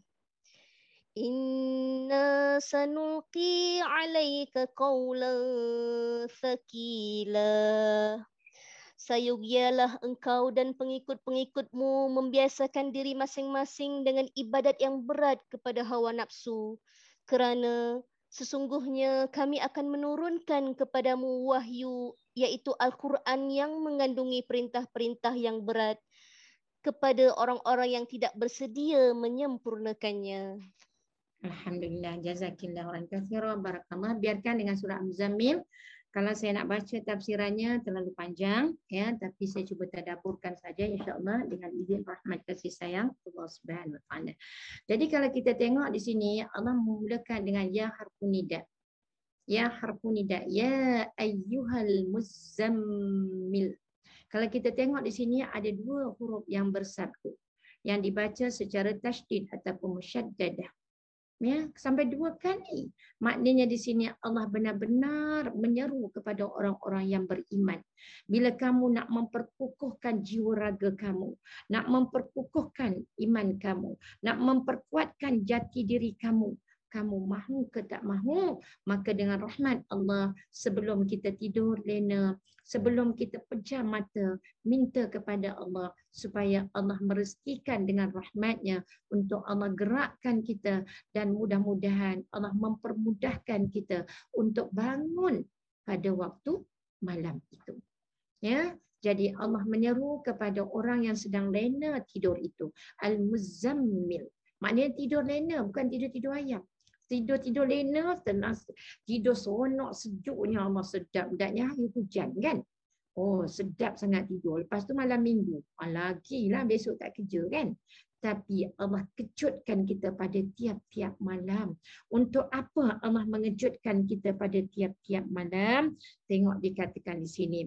Inna sanulqi alaika qawlan thaqila, sayugialah engkau dan pengikut-pengikutmu membiasakan diri masing-masing dengan ibadat yang berat kepada hawa nafsu, kerana sesungguhnya kami akan menurunkan kepadamu wahyu, iaitu Al-Quran yang mengandungi perintah-perintah yang berat kepada orang-orang yang tidak bersedia menyempurnakannya. Alhamdulillah, jazakillah khairan katsiran, barakallah. Biarkan dengan surah Al-Muzammil. Kalau saya nak baca tafsirannya terlalu panjang, ya, tapi saya cuba tadabburkan saja insya-Allah dengan izin rahmat kasih sayang Allah Subhanahu wa taala. Jadi kalau kita tengok di sini Allah memulakan dengan ya harfun nida. Ya harfun nida, ya ayyuhal muzammil. Kalau kita tengok di sini ada 2 huruf yang bersatu yang dibaca secara tasydid ataupun musyaddadah. Ya, sampai 2 kali. Maknanya di sini Allah benar-benar menyeru kepada orang-orang yang beriman. Bila kamu nak memperkukuhkan jiwa raga kamu, nak memperkukuhkan iman kamu, nak memperkuatkan jati diri kamu, kamu mahu ke tak mahu, maka dengan rahmat Allah sebelum kita tidur lena, sebelum kita pejam mata, minta kepada Allah supaya Allah merezekikan dengan rahmatnya untuk Allah gerakkan kita dan mudah-mudahan Allah mempermudahkan kita untuk bangun pada waktu malam itu. Ya, jadi Allah menyeru kepada orang yang sedang lena tidur itu, al-muzammil. Maknanya tidur lena, bukan tidur-tidur ayam. Tidur-tidur lena, tenang, tidur seronok, sejuknya, Allah sedap. Dapatnya hari hujan kan? Oh, sedap sangat tidur. Lepas tu malam minggu. Lagilah besok tak kerja kan? Tapi Allah kejutkan kita pada tiap-tiap malam. Untuk apa Allah mengejutkan kita pada tiap-tiap malam? Tengok dikatakan di sini.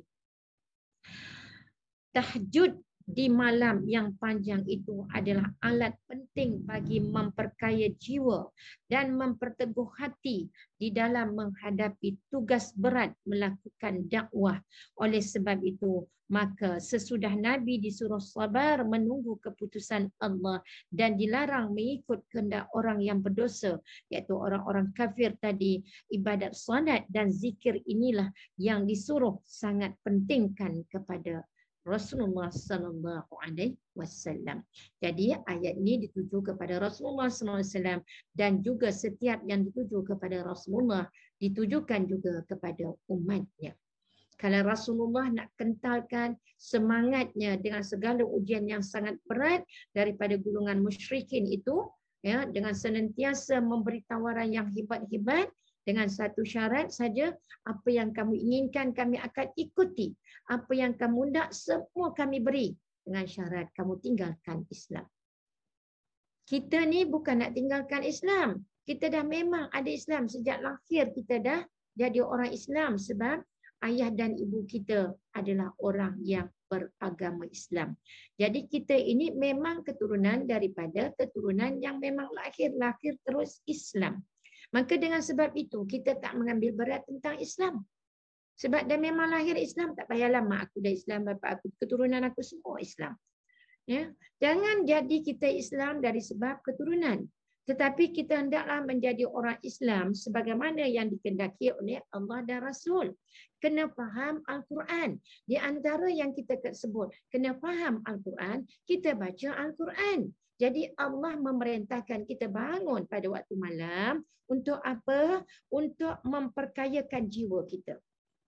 Tahajud di malam yang panjang itu adalah alat penting bagi memperkaya jiwa dan memperteguh hati di dalam menghadapi tugas berat melakukan dakwah. Oleh sebab itu, maka sesudah Nabi disuruh sabar menunggu keputusan Allah dan dilarang mengikut kehendak orang yang berdosa, iaitu orang-orang kafir tadi, ibadat salat dan zikir inilah yang disuruh sangat pentingkan kepada Rasulullah sallallahu alaihi wasallam. Jadi ayat ini dituju kepada Rasulullah sallallahu alaihi wasallam dan juga setiap yang dituju kepada Rasulullah ditujukan juga kepada umatnya. Kalau Rasulullah nak kentalkan semangatnya dengan segala ujian yang sangat berat daripada golongan musyrikin itu, ya, dengan senantiasa memberi tawaran yang hebat-hebat, dengan satu syarat saja, apa yang kamu inginkan kami akan ikuti. Apa yang kamu nak semua kami beri. Dengan syarat kamu tinggalkan Islam. Kita ni bukan nak tinggalkan Islam. Kita dah memang ada Islam. Sejak lahir kita dah jadi orang Islam. Sebab ayah dan ibu kita adalah orang yang beragama Islam. Jadi kita ini memang keturunan daripada keturunan yang memang lahir terus Islam. Maka dengan sebab itu, kita tak mengambil berat tentang Islam. Sebab dah memang lahir Islam, tak payahlah mak aku dah Islam, bapa aku, keturunan aku semua Islam. Ya? Jangan jadi kita Islam dari sebab keturunan. Tetapi kita hendaklah menjadi orang Islam sebagaimana yang dikehendaki oleh Allah dan Rasul. Kena faham Al-Quran. Di antara yang kita sebut, kena faham Al-Quran, kita baca Al-Quran. Jadi Allah memerintahkan kita bangun pada waktu malam untuk apa? Untuk memperkayakan jiwa kita.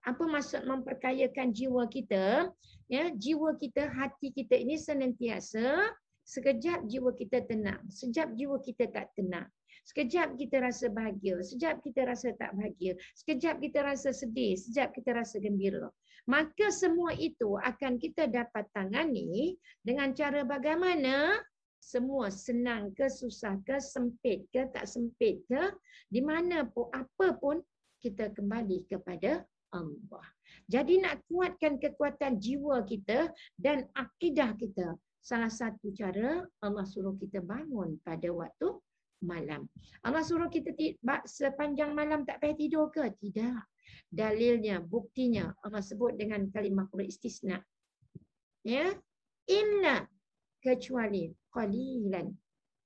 Apa maksud memperkayakan jiwa kita? Ya, jiwa kita, hati kita ini senantiasa sekejap jiwa kita tenang, sekejap jiwa kita tak tenang. Sekejap kita rasa bahagia, sekejap kita rasa tak bahagia, sekejap kita rasa sedih, sekejap kita rasa gembira. Maka semua itu akan kita dapat tangani dengan cara bagaimana? Semua senang ke, susah ke, sempit ke, tak sempit ke, di mana pun, apa pun, kita kembali kepada Allah. Jadi nak kuatkan kekuatan jiwa kita dan akidah kita, salah satu cara Allah suruh kita bangun pada waktu malam. Allah suruh kita sepanjang malam tak payah tidur ke? Tidak. Dalilnya, buktinya Allah sebut dengan kalimah istisna. Ya, illa, kecuali qalilan.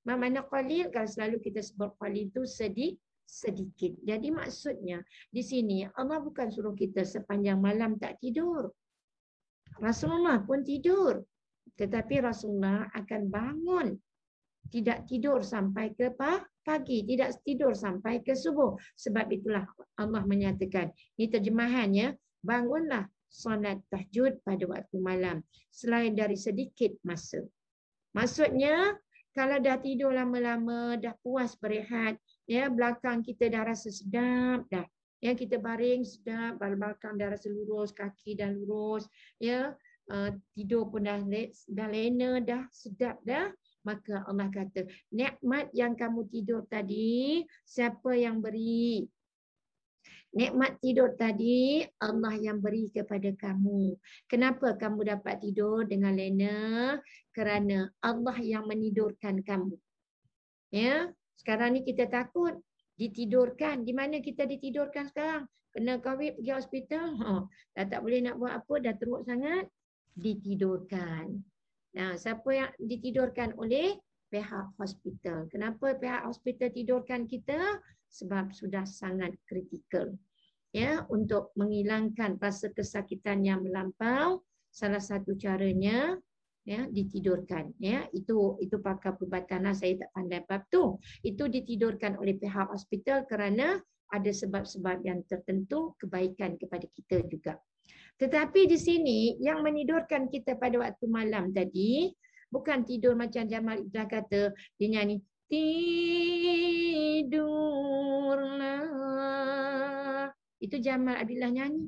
Mana qalil, kalau selalu kita sebut qalil itu sedikit. Jadi maksudnya di sini Allah bukan suruh kita sepanjang malam tak tidur. Rasulullah pun tidur. Tetapi Rasulullah akan bangun. Tidak tidur sampai ke pagi. Tidak tidur sampai ke subuh. Sebab itulah Allah menyatakan. Ini terjemahannya. Bangunlah solat tahajud pada waktu malam. Selain dari sedikit masa. Maksudnya, kalau dah tidur lama-lama, dah puas berehat, ya, belakang kita dah rasa sedap dah. Ya, kita baring sedap, belakang dah rasa lurus, kaki dah lurus, ya, tidur pun dah lena, dah sedap dah. Maka Allah kata, nikmat yang kamu tidur tadi, siapa yang beri? Nikmat tidur tadi Allah yang beri kepada kamu. Kenapa kamu dapat tidur dengan lena? Kerana Allah yang menidurkan kamu. Ya, sekarang ni kita takut ditidurkan. Di mana kita ditidurkan sekarang? Kena COVID, pergi hospital. Dah tak boleh nak buat apa, dah teruk sangat. Ditidurkan. Nah, siapa yang ditidurkan oleh pihak hospital. Kenapa pihak hospital tidurkan kita? Sebab sudah sangat kritikal. Ya, untuk menghilangkan rasa kesakitan yang melampau, salah satu caranya ya ditidurkan. Ya, itu pakar perubatan, saya tak pandai bab tu. Itu ditidurkan oleh pihak hospital kerana ada sebab-sebab yang tertentu kebaikan kepada kita juga. Tetapi di sini yang menidurkan kita pada waktu malam tadi bukan tidur macam Jamal Ibrahim kata, dia nyanyi tidurlah. Itu Jamal Abdullah nyanyi.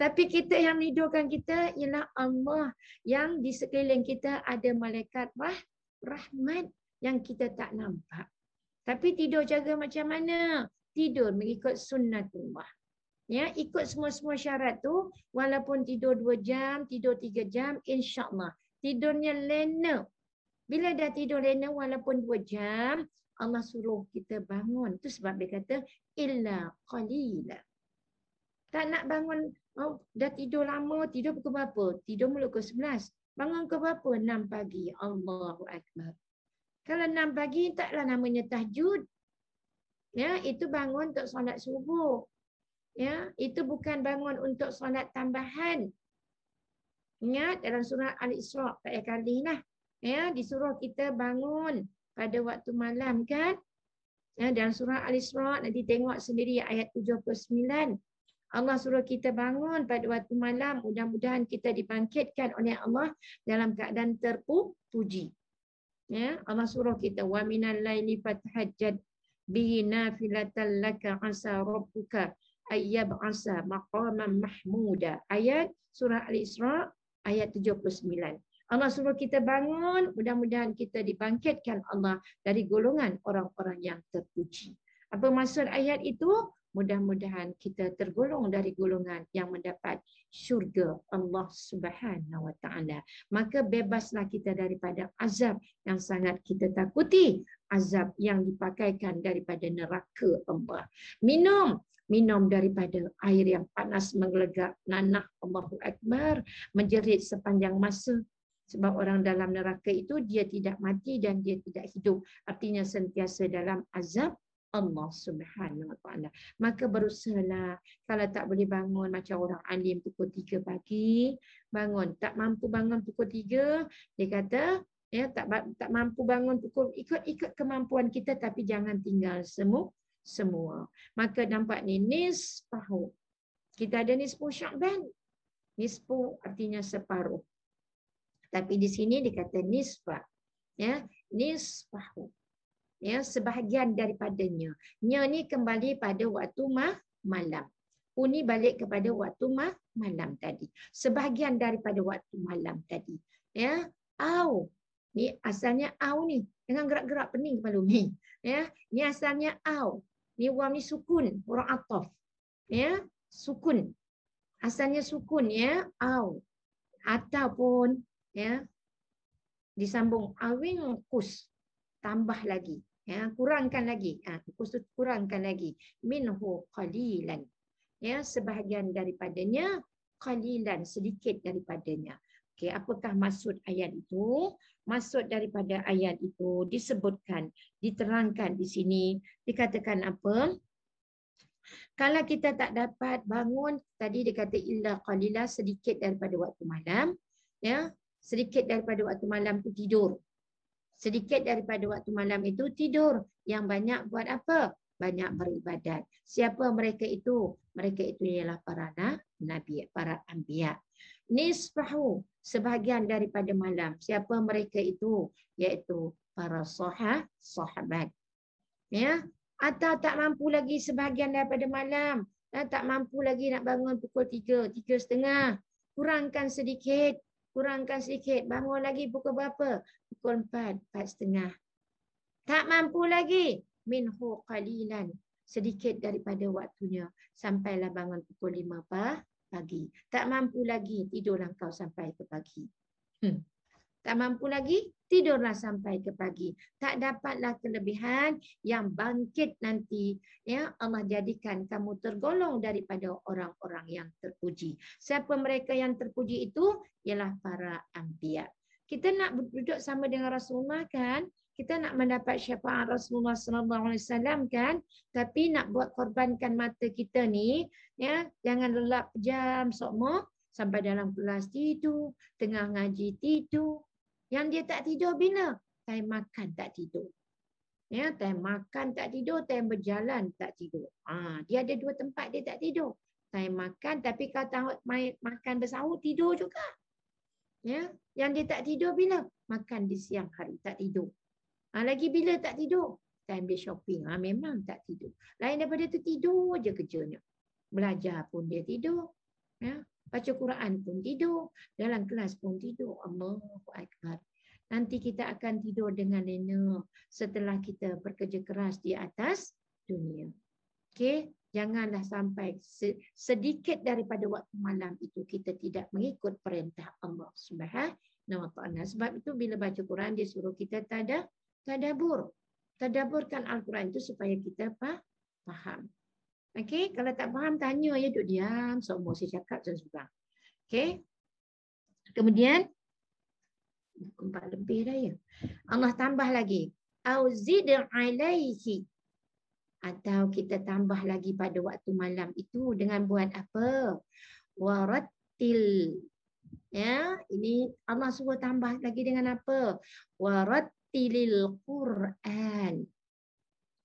Tapi kita yang menidurkan kita ialah Allah, yang di sekeliling kita ada malaikat rahmat yang kita tak nampak. Tapi tidur jaga macam mana? Tidur mengikut sunnatullah. Ya, ikut semua-semua syarat tu, walaupun tidur 2 jam, tidur 3 jam, insya-Allah tidurnya lena. Bila dah tidur lena walaupun 2 jam, Allah suruh kita bangun. Itu sebab dia kata illa qalila. Tak nak bangun, dah tidur lama, tidur pukul berapa? Tidur mula pukul 11. Bangun ke berapa? 6 pagi. Allahu Akbar. Kalau 6 pagi, taklah namanya tahajud. Ya, itu bangun untuk solat subuh. Ya, itu bukan bangun untuk solat tambahan. Ingat dalam surah Al-Isra' ayat kali lah. Ya, disuruh kita bangun pada waktu malam kan? Ya, dalam surah Al-Isra' nanti tengok sendiri ayat 79. Allah suruh kita bangun pada waktu malam. Mudah-mudahan kita dibangkitkan oleh Allah dalam keadaan terpuji. Ya, Allah suruh kita wa minal laili fatahajjad bihi nafilatan laka asa rabbuka ayyab'asa maqaman mahmuda. Ayat surah Al-Isra ayat 79. Allah suruh kita bangun, mudah-mudahan kita dibangkitkan Allah dari golongan orang-orang yang terpuji. Apa maksud ayat itu? Mudah-mudahan kita tergolong dari golongan yang mendapat syurga Allah Subhanahu Wa Taala. Maka bebaslah kita daripada azab yang sangat kita takuti, azab yang dipakaikan daripada neraka Allah. Minum daripada air yang panas menggelegak nanah, Allahu Akbar, menjerit sepanjang masa. Sebab orang dalam neraka itu dia tidak mati dan dia tidak hidup. Artinya sentiasa dalam azab Allah Subhanahu Wa Taala. Maka berusahalah, kalau tak boleh bangun macam orang alim pukul 3 pagi, bangun. Tak mampu bangun pukul 3, dia kata ya tak mampu bangun pukul, ikut kemampuan kita, tapi jangan tinggal semua. Maka nampak ni nisfahu. Kita ada nisfu Sya'ban. Nisfu artinya separuh. Tapi di sini dikata nisfa. Ya, nisfahu. Ya, sebahagian daripadanya. Nya ni kembali pada waktu malam. Uni balik kepada waktu malam tadi. Sebahagian daripada waktu malam tadi. Ya, au. Ni asalnya au ni. Jangan gerak-gerak pening kepala ni. Ya, ni asalnya au. Ni waw ni sukun, huruf ataf. Ya, sukun. Asalnya sukun ya, au. Ataupun ya disambung awing kus, tambah lagi. Ya, kurangkan lagi. Kurangkan lagi. Minhu qalilan. Ya, sebahagian daripadanya, qalilan, sedikit daripadanya. Okey, apakah maksud ayat itu? Maksud daripada ayat itu disebutkan, diterangkan di sini. Dikatakan apa? Kalau kita tak dapat bangun, tadi dia kata illa qalilan, sedikit daripada waktu malam. Ya, sedikit daripada waktu malam itu tidur. Sedikit daripada waktu malam itu tidur. Yang banyak buat apa? Banyak beribadat. Siapa mereka itu? Mereka itu ialah para nabi, para anbiya. Nisfahu, sebahagian daripada malam. Siapa mereka itu? Iaitu para sahabat. Ya, atau tak mampu lagi sebahagian daripada malam. Tak mampu lagi nak bangun pukul 3, 3:30. Kurangkan sedikit. Bangun lagi pukul berapa? Pukul 4, 4:30. Tak mampu lagi. Minhu qalilan. Sedikit daripada waktunya. Sampailah bangun pukul 5 pagi. Tak mampu lagi. Tidurlah kau sampai ke pagi. Tak mampu lagi, tidurlah sampai ke pagi. Tak dapatlah kelebihan yang bangkit nanti. Ya, Allah jadikan kamu tergolong daripada orang-orang yang terpuji. Siapa mereka yang terpuji itu? Ialah para anbiya. Kita nak duduk sama dengan Rasulullah kan? Kita nak mendapat syafaat Rasulullah sallallahu alaihi wasallam kan? Tapi nak buat korbankan mata kita ni, ya, jangan lelap jam sokmo sampai dalam kelas tidur, tengah ngaji tidur. Yang dia tak tidur bila? Time makan tak tidur. Ya, time makan tak tidur, time berjalan tak tidur. Dia ada dua tempat dia tak tidur. Time makan, tapi kalau makan bersahur tidur juga. Ya, yang dia tak tidur bila? Makan di siang hari tak tidur. Lagi bila tak tidur? Time dia shopping. Memang tak tidur. Lain daripada tu tidur je kerjanya. Belajar pun dia tidur. Ya, baca Quran pun tidur. Dalam kelas pun tidur. Allahu Akbar. Nanti kita akan tidur dengan lena setelah kita bekerja keras di atas dunia. Okey, janganlah sampai sedikit daripada waktu malam itu kita tidak mengikut perintah Allah Subhanahu wa taala. Sebab itu bila baca Quran dia suruh kita tadabbur. Tadabburkan Al-Quran itu supaya kita faham. Okey, kalau tak faham tanya ya, duduk diam, semua saya cakap seorang. Okey. Kemudian 4 lebih dah ya. Allah tambah lagi. Auzid alaihi. Atau kita tambah lagi pada waktu malam itu dengan buat apa? Warattil. Ya, ini Allah suruh tambah lagi dengan apa? Warattilil Quran.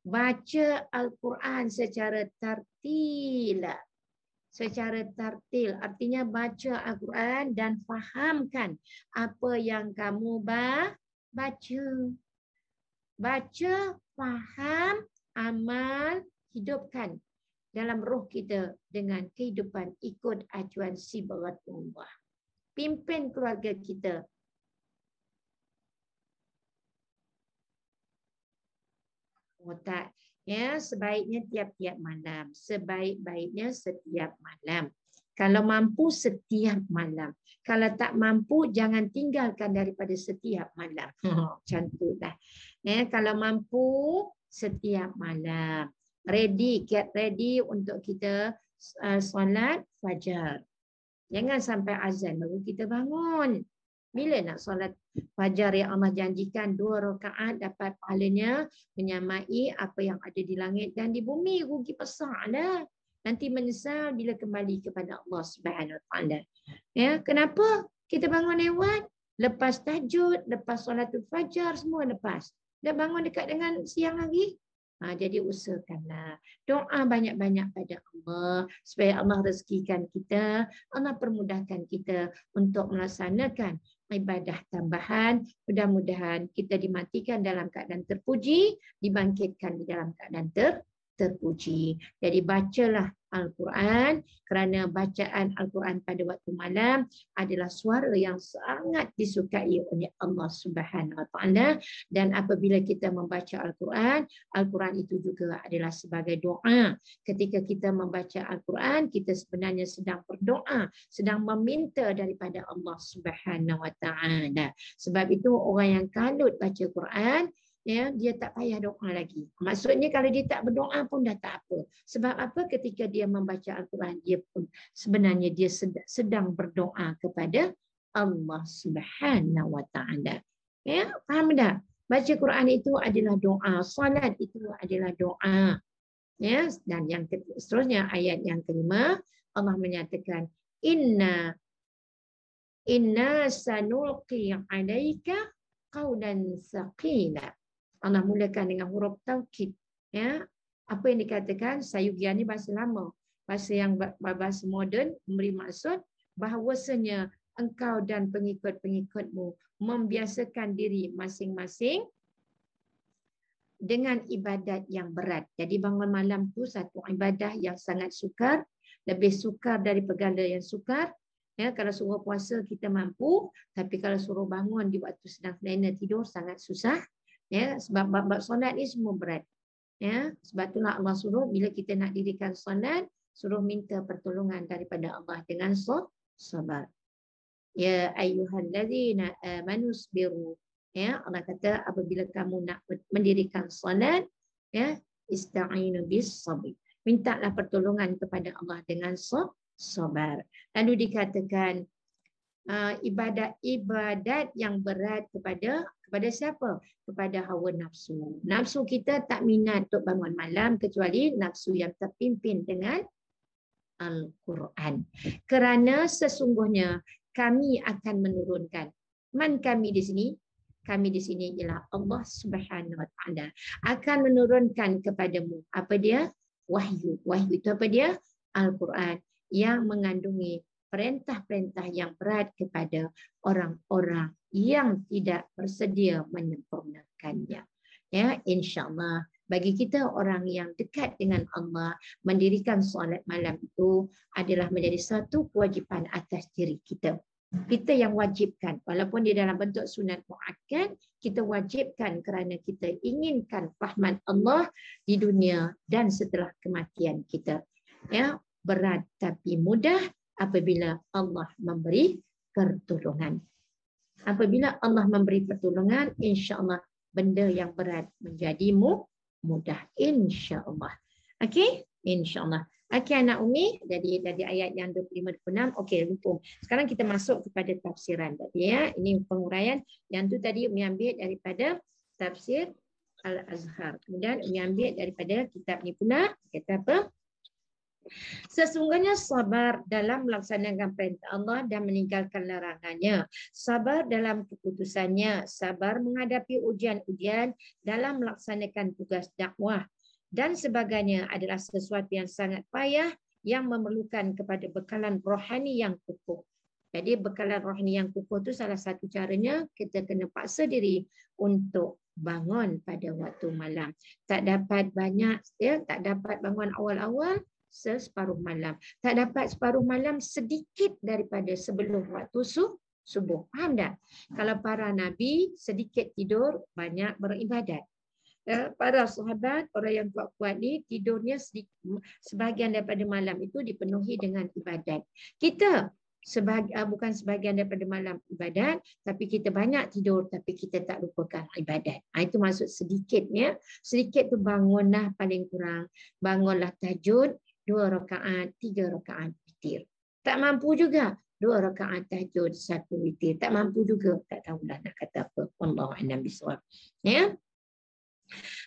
Baca Al-Quran secara tartil. Secara tartil artinya baca Al-Quran dan fahamkan apa yang kamu baca. Baca, faham, amal, hidupkan dalam roh kita dengan kehidupan ikut acuan Sibghatullah. Pimpin keluarga kita. Tak. Ya, sebaiknya tiap-tiap malam. Sebaik-baiknya setiap malam. Kalau mampu setiap malam. Kalau tak mampu jangan tinggalkan daripada setiap malam. Macam tu dah. Ya, kalau mampu setiap malam. Get ready untuk kita solat fajar. Jangan sampai azan baru kita bangun. Bila nak solat fajar yang Allah janjikan 2 rakaat dapat pahalanya menyamai apa yang ada di langit dan di bumi. Rugi besar lah. Nanti menyesal bila kembali kepada Allah Subhanahu Wa Taala. Ya, kenapa kita bangun lewat? Lepas tahajud, lepas solatul fajar semua lepas. Dah bangun dekat dengan siang lagi. Jadi usahakanlah. Doa banyak-banyak pada Allah supaya Allah rezekikan kita, Allah permudahkan kita untuk melaksanakan ibadah tambahan. Mudah-mudahan kita dimatikan dalam keadaan terpuji, dibangkitkan di dalam keadaan terpuji. Jadi bacalah Al-Quran kerana bacaan Al-Quran pada waktu malam adalah suara yang sangat disukai oleh Allah Subhanahu Wa Taala. Dan apabila kita membaca Al-Quran, Al-Quran itu juga adalah sebagai doa. Ketika kita membaca Al-Quran, kita sebenarnya sedang berdoa, sedang meminta daripada Allah Subhanahu Wa Taala. Sebab itu orang yang kalut baca Quran, ya, dia tak payah doa lagi. Maksudnya kalau dia tak berdoa pun dah tak apa. Sebab apa? Ketika dia membaca Al-Quran, dia pun sebenarnya dia sedang berdoa kepada Allah Subhanahu Wa Taala. Ya, faham tak? Baca Quran itu adalah doa, salat itu adalah doa. Ya, dan yang seterusnya ayat yang kelima Allah menyatakan inna sanulqi 'alaika qawlan thaqila. Allah mulakan dengan huruf taukid. Ya, apa yang dikatakan sayugia ni bahasa lama, bahasa yang bahasa moden memberi maksud bahawasanya engkau dan pengikut-pengikutmu membiasakan diri masing-masing dengan ibadat yang berat. Jadi bangun malam tu satu ibadah yang sangat sukar, lebih sukar dari pergala yang sukar. Ya, kalau suruh puasa kita mampu, tapi kalau suruh bangun di waktu sedang lena tidur sangat susah. Ya, sebab bab solat ni semua berat. Ya, sebab itulah Allah suruh bila kita nak dirikan solat, suruh minta pertolongan daripada Allah dengan sabar. Ya ayyuhallazina amanu sabiru. Ya, Allah kata apabila kamu nak mendirikan solat, ya, ista'inu bis sabr. Mintalah pertolongan kepada Allah dengan sabar. Lalu dikatakan ibadat yang berat kepada siapa? Kepada hawa nafsu. Nafsu kita tak minat untuk bangun malam kecuali nafsu yang terpimpin dengan Al-Quran. Kerana sesungguhnya kami akan menurunkan. Man kami di sini? Kami di sini ialah Allah Subhanahu Wa Taala akan menurunkan kepadamu apa dia? Wahyu. Wahyu itu apa dia? Al-Quran yang mengandungi perintah-perintah yang berat kepada orang-orang yang tidak bersedia menyempurnakannya. Ya, insya-Allah bagi kita orang yang dekat dengan Allah, mendirikan solat malam itu adalah menjadi satu kewajipan atas diri kita. Kita yang wajibkan, walaupun di dalam bentuk sunat muakkad, kita wajibkan kerana kita inginkan rahmat Allah di dunia dan setelah kematian kita. Ya, berat tapi mudah apabila Allah memberi pertolongan. Apabila Allah memberi pertolongan, insya-Allah benda yang berat menjadi mudah, insya-Allah. Okey, insya-Allah. Okey anak Umi, dari ayat yang 25-26. Okey, lupa. Sekarang kita masuk kepada tafsiran tadi ya. Ini penguraian yang tu tadi Umi ambil daripada tafsir Al-Azhar. Kemudian Umi ambil daripada kitab ni pula, kata apa? Sesungguhnya sabar dalam melaksanakan perintah Allah dan meninggalkan larangannya. Sabar dalam keputusannya. Sabar menghadapi ujian-ujian dalam melaksanakan tugas dakwah. Dan sebagainya adalah sesuatu yang sangat payah yang memerlukan kepada bekalan rohani yang kukuh. Jadi bekalan rohani yang kukuh itu salah satu caranya kita kena paksa diri untuk bangun pada waktu malam. Tak dapat banyak, ya, tak dapat bangun awal-awal, separuh malam. Tak dapat separuh malam, sedikit daripada sebelum waktu subuh. Faham tak? Kalau para nabi sedikit tidur, banyak beribadat. Para sahabat, orang yang kuat-kuat ni tidurnya sebahagian daripada malam itu dipenuhi dengan ibadat. Kita bukan sebahagian daripada malam ibadat, tapi kita banyak tidur, tapi kita tak lupakan ibadat. Itu maksud sedikitnya. Sedikit tu bangunlah paling kurang. Bangunlah tahajud, 2 rakaat, 3 rakaat witir. Tak mampu juga, 2 rakaat tahajud, 1 witir. Tak mampu juga, tak tahulah nak kata apa. Wallahu a'lam bishawab. Ya.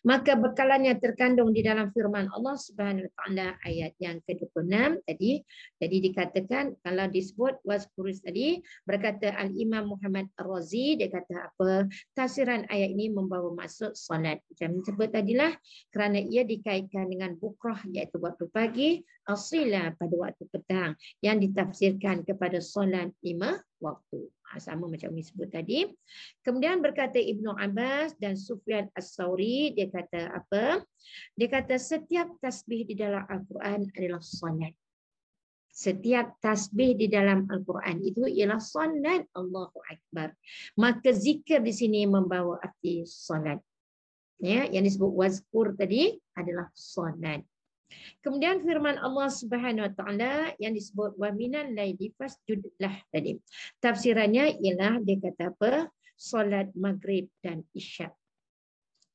Maka bekalannya terkandung di dalam firman Allah Subhanahu Wa Taala ayat yang ke-26 tadi. Jadi dikatakan kalau disebut waskurus tadi, berkata Al-Imam Muhammad Ar-Razi, dia kata apa? Tafsiran ayat ini membawa maksud solat. Macam sebut tadilah, kerana ia dikaitkan dengan bukrah iaitu waktu pagi, asila pada waktu petang yang ditafsirkan kepada solat 5 waktu. Sama macam yang disebut tadi. Kemudian berkata Ibnu Abbas dan Sufyan As-Sauri, dia kata apa? Dia kata setiap tasbih di dalam Al-Quran adalah solat. Setiap tasbih di dalam Al-Quran itu ialah solat. Allahu Akbar. Maka zikir di sini membawa arti solat. Ya, yang disebut wazkur tadi adalah solat. Kemudian firman Allah Subhanahu Wa Taala yang disebut wa minal laili fasjudlah tadi. Tafsirannya ialah dia kata apa? Solat maghrib dan isyak.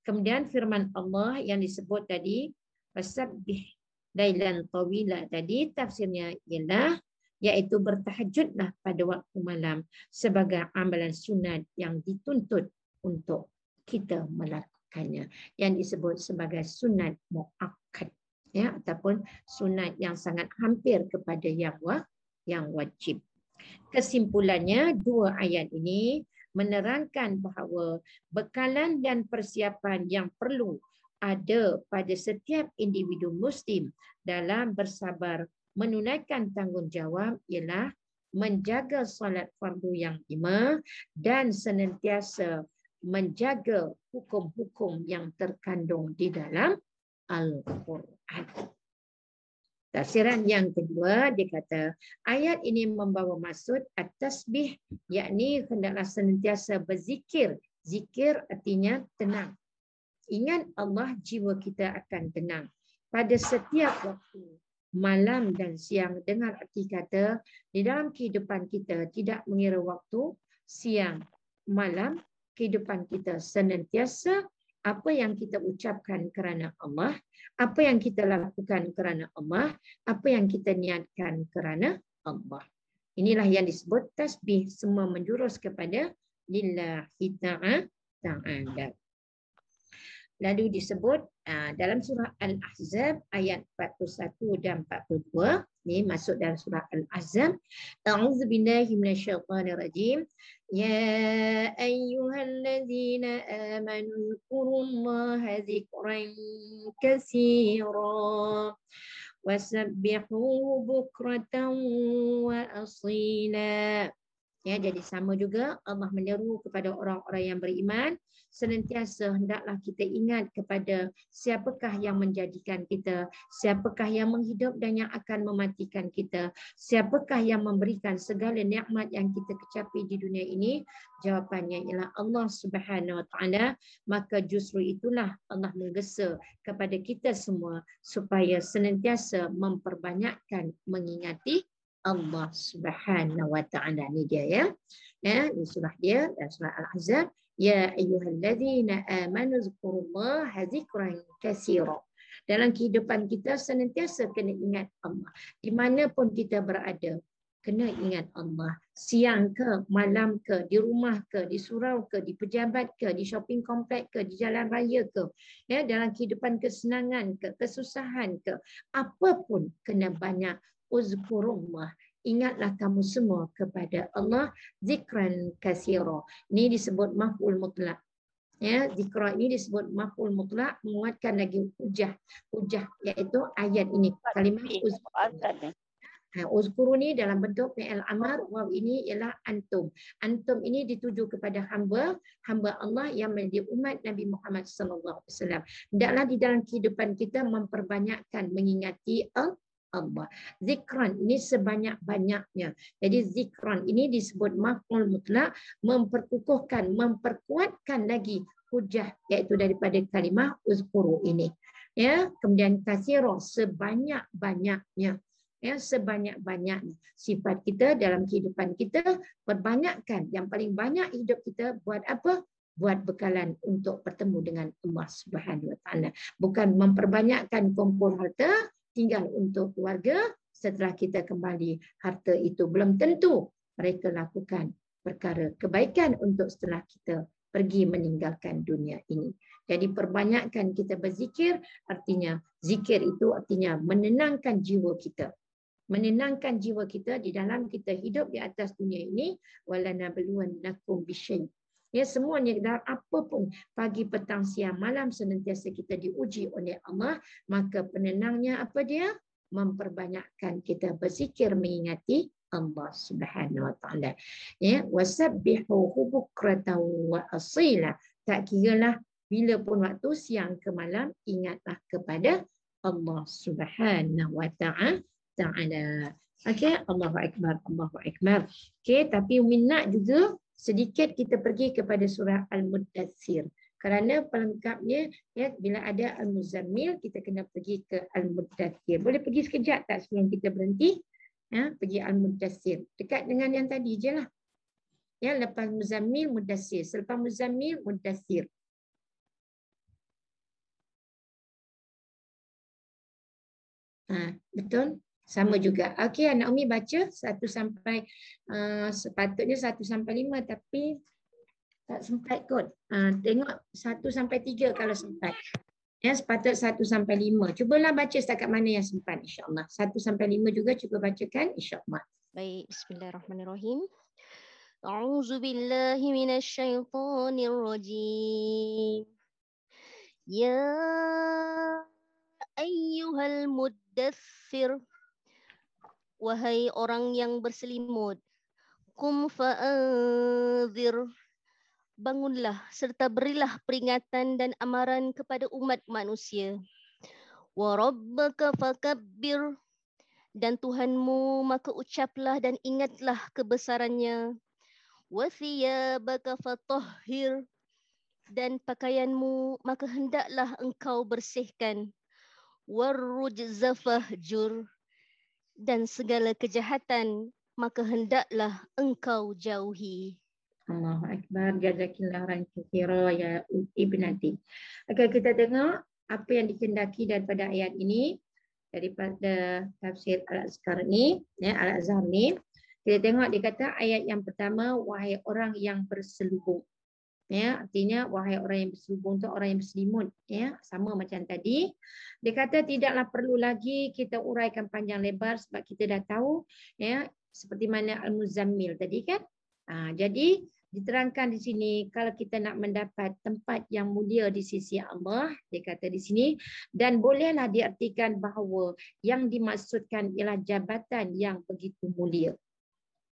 Kemudian firman Allah yang disebut tadi fasabbih lailan tawila tadi tafsirnya ialah iaitu bertahajudlah pada waktu malam sebagai amalan sunat yang dituntut untuk kita melakukannya, yang disebut sebagai sunat muakkad. Ya, ataupun sunat yang sangat hampir kepada yang wajib. Kesimpulannya, dua ayat ini menerangkan bahawa bekalan dan persiapan yang perlu ada pada setiap individu Muslim dalam bersabar menunaikan tanggungjawab ialah menjaga solat fardu yang 5 dan senantiasa menjaga hukum-hukum yang terkandung di dalam Al-Quran. Tafsiran yang kedua, dia kata ayat ini membawa maksud at-tasbih, yakni hendaklah senantiasa berzikir. Zikir artinya tenang. Ingat Allah, jiwa kita akan tenang pada setiap waktu, malam dan siang. Dengan arti kata di dalam kehidupan kita tidak mengira waktu siang, malam, kehidupan kita senantiasa apa yang kita ucapkan kerana Allah, apa yang kita lakukan kerana Allah, apa yang kita niatkan kerana Allah. Inilah yang disebut tasbih, semua menjurus kepada lillahi ta'ala. Lalu disebut dalam surah Al-Ahzab ayat 41 dan 42. Ini masuk dalam surah Al-Ahzab. A'udzubillahi minasyaitonirrajim. Ya ayyuhalladzina amanu dzkurullaha dzikran katsira wasabbihuhu bukratan wa asila. Ya, jadi sama juga Allah menyeru kepada orang-orang yang beriman, senantiasa hendaklah kita ingat kepada siapakah yang menjadikan kita, siapakah yang menghidup dan yang akan mematikan kita, siapakah yang memberikan segala nikmat yang kita kecapi di dunia ini. Jawapannya ialah Allah Subhanahu Wa Taala. Maka justru itulah Allah menggesa kepada kita semua supaya senantiasa memperbanyakkan mengingati Allah Subhanahu Wa Taala. Ni dia ya. Ini surah dia, surah Al-Ahzab. Ya ayyuhalladzina amanu dzkurullaha dzikran katsira. Dalam kehidupan kita senantiasa kena ingat Allah. Di mana pun kita berada, kena ingat Allah. Siang ke, malam ke, di rumah ke, di surau ke, di pejabat ke, di shopping komplek ke, di jalan raya ke, ya, dalam kehidupan kesenangan ke, kesusahan ke, apapun kena banyak uzkurullah. Ingatlah kamu semua kepada Allah zikran katsira. Ini disebut maf'ul mutlak. Ya, zikra ini disebut maf'ul mutlak, menguatkan lagi hujah iaitu ayat ini kalimah uzkuru ni dalam bentuk fi'il amar, waw ini ialah antum. Antum ini dituju kepada hamba Allah yang menjadi umat Nabi Muhammad sallallahu alaihi wasallam. Hendaklah di dalam kehidupan kita memperbanyakkan mengingati Allah. Zikran ini sebanyak-banyaknya. Jadi zikran ini disebut maf'ul mutlak, memperkukuhkan, memperkuatkan lagi hujah iaitu daripada kalimah uzkuru ini. Ya, kemudian katsira sebanyak-banyaknya. Ya, sebanyak-banyaknya. Sifat kita dalam kehidupan kita perbanyakkan. Yang paling banyak hidup kita buat apa? Buat bekalan untuk bertemu dengan Allah Subhanahu Wa Taala. Bukan memperbanyakkan kumpul harta tinggal untuk keluarga, setelah kita kembali harta itu belum tentu mereka lakukan perkara kebaikan untuk setelah kita pergi meninggalkan dunia ini. Jadi perbanyakkan kita berzikir, artinya zikir itu artinya menenangkan jiwa kita. Menenangkan jiwa kita di dalam kita hidup di atas dunia ini. Walanabluwannakum bisyai. Ya, semuanya dalam apapun, pagi, petang, siang, malam senantiasa kita diuji oleh Allah. Maka penenangnya apa dia? Memperbanyakkan kita berzikir mengingati Allah Subhanahu Wa Taala. Ya, wasabbihuhu bukratan wa asila. Tak kiralah bila pun waktu siang ke malam, ingatlah kepada Allah Subhanahu Wa Taala. Okey, Allahu Akbar, Allahu Akbar. Okey, tapi minat juga sedikit kita pergi kepada surah Al-Muddatsir. Kerana pelengkapnya, ya, bila ada Al-Muzammil, kita kena pergi ke Al-Muddatsir. Boleh pergi sekejap tak sebelum kita berhenti? Ya, pergi Al-Muddatsir. Dekat dengan yang tadi je lah. Ya, lepas Muzammil, Muddatsir. Selepas Muzammil, Muddatsir. Betul? Sama juga. Okey, Anak Umi baca 1 sampai sepatutnya 1 sampai 5 tapi tak sempat kot. Tengok 1 sampai 3 kalau sempat. Ya, sepatut 1 sampai 5. Cubalah baca setakat mana yang sempat, insya-Allah. 1 sampai 5 juga cuba bacakan, insya-Allah. Baik, bismillahirrahmanirrahim. A'udzu billahi minasyaitonir rajim. Ya ayyuhal muddatsir. Wahai orang yang berselimut, kum fa'anzir, bangunlah serta berilah peringatan dan amaran kepada umat manusia. Wa rabbaka fakabbir, dan Tuhanmu maka ucaplah dan ingatlah kebesarannya. Wa thiyabaka fatahhir, dan pakaianmu maka hendaklah engkau bersihkan. Warrujza fahjur, dan segala kejahatan maka hendaklah engkau jauhi. Allahu Akbar. Jazakillah khairan katsira ya Ibnati. Okey, kita tengok apa yang dikendaki daripada ayat ini daripada tafsir Al-Azhar ni, ya, Al-Azhar ni. Kita tengok dia kata ayat yang pertama, wahai orang yang berselubung. Ya, artinya wahai orang yang berselubung tu orang yang berselimut, ya, sama macam tadi. Dia kata tidaklah perlu lagi kita uraikan panjang lebar sebab kita dah tahu, ya, seperti mana Al-Muzammil tadi kan. Jadi diterangkan di sini kalau kita nak mendapat tempat yang mulia di sisi Allah, dia kata di sini, dan bolehlah diartikan bahawa yang dimaksudkan ialah jabatan yang begitu mulia.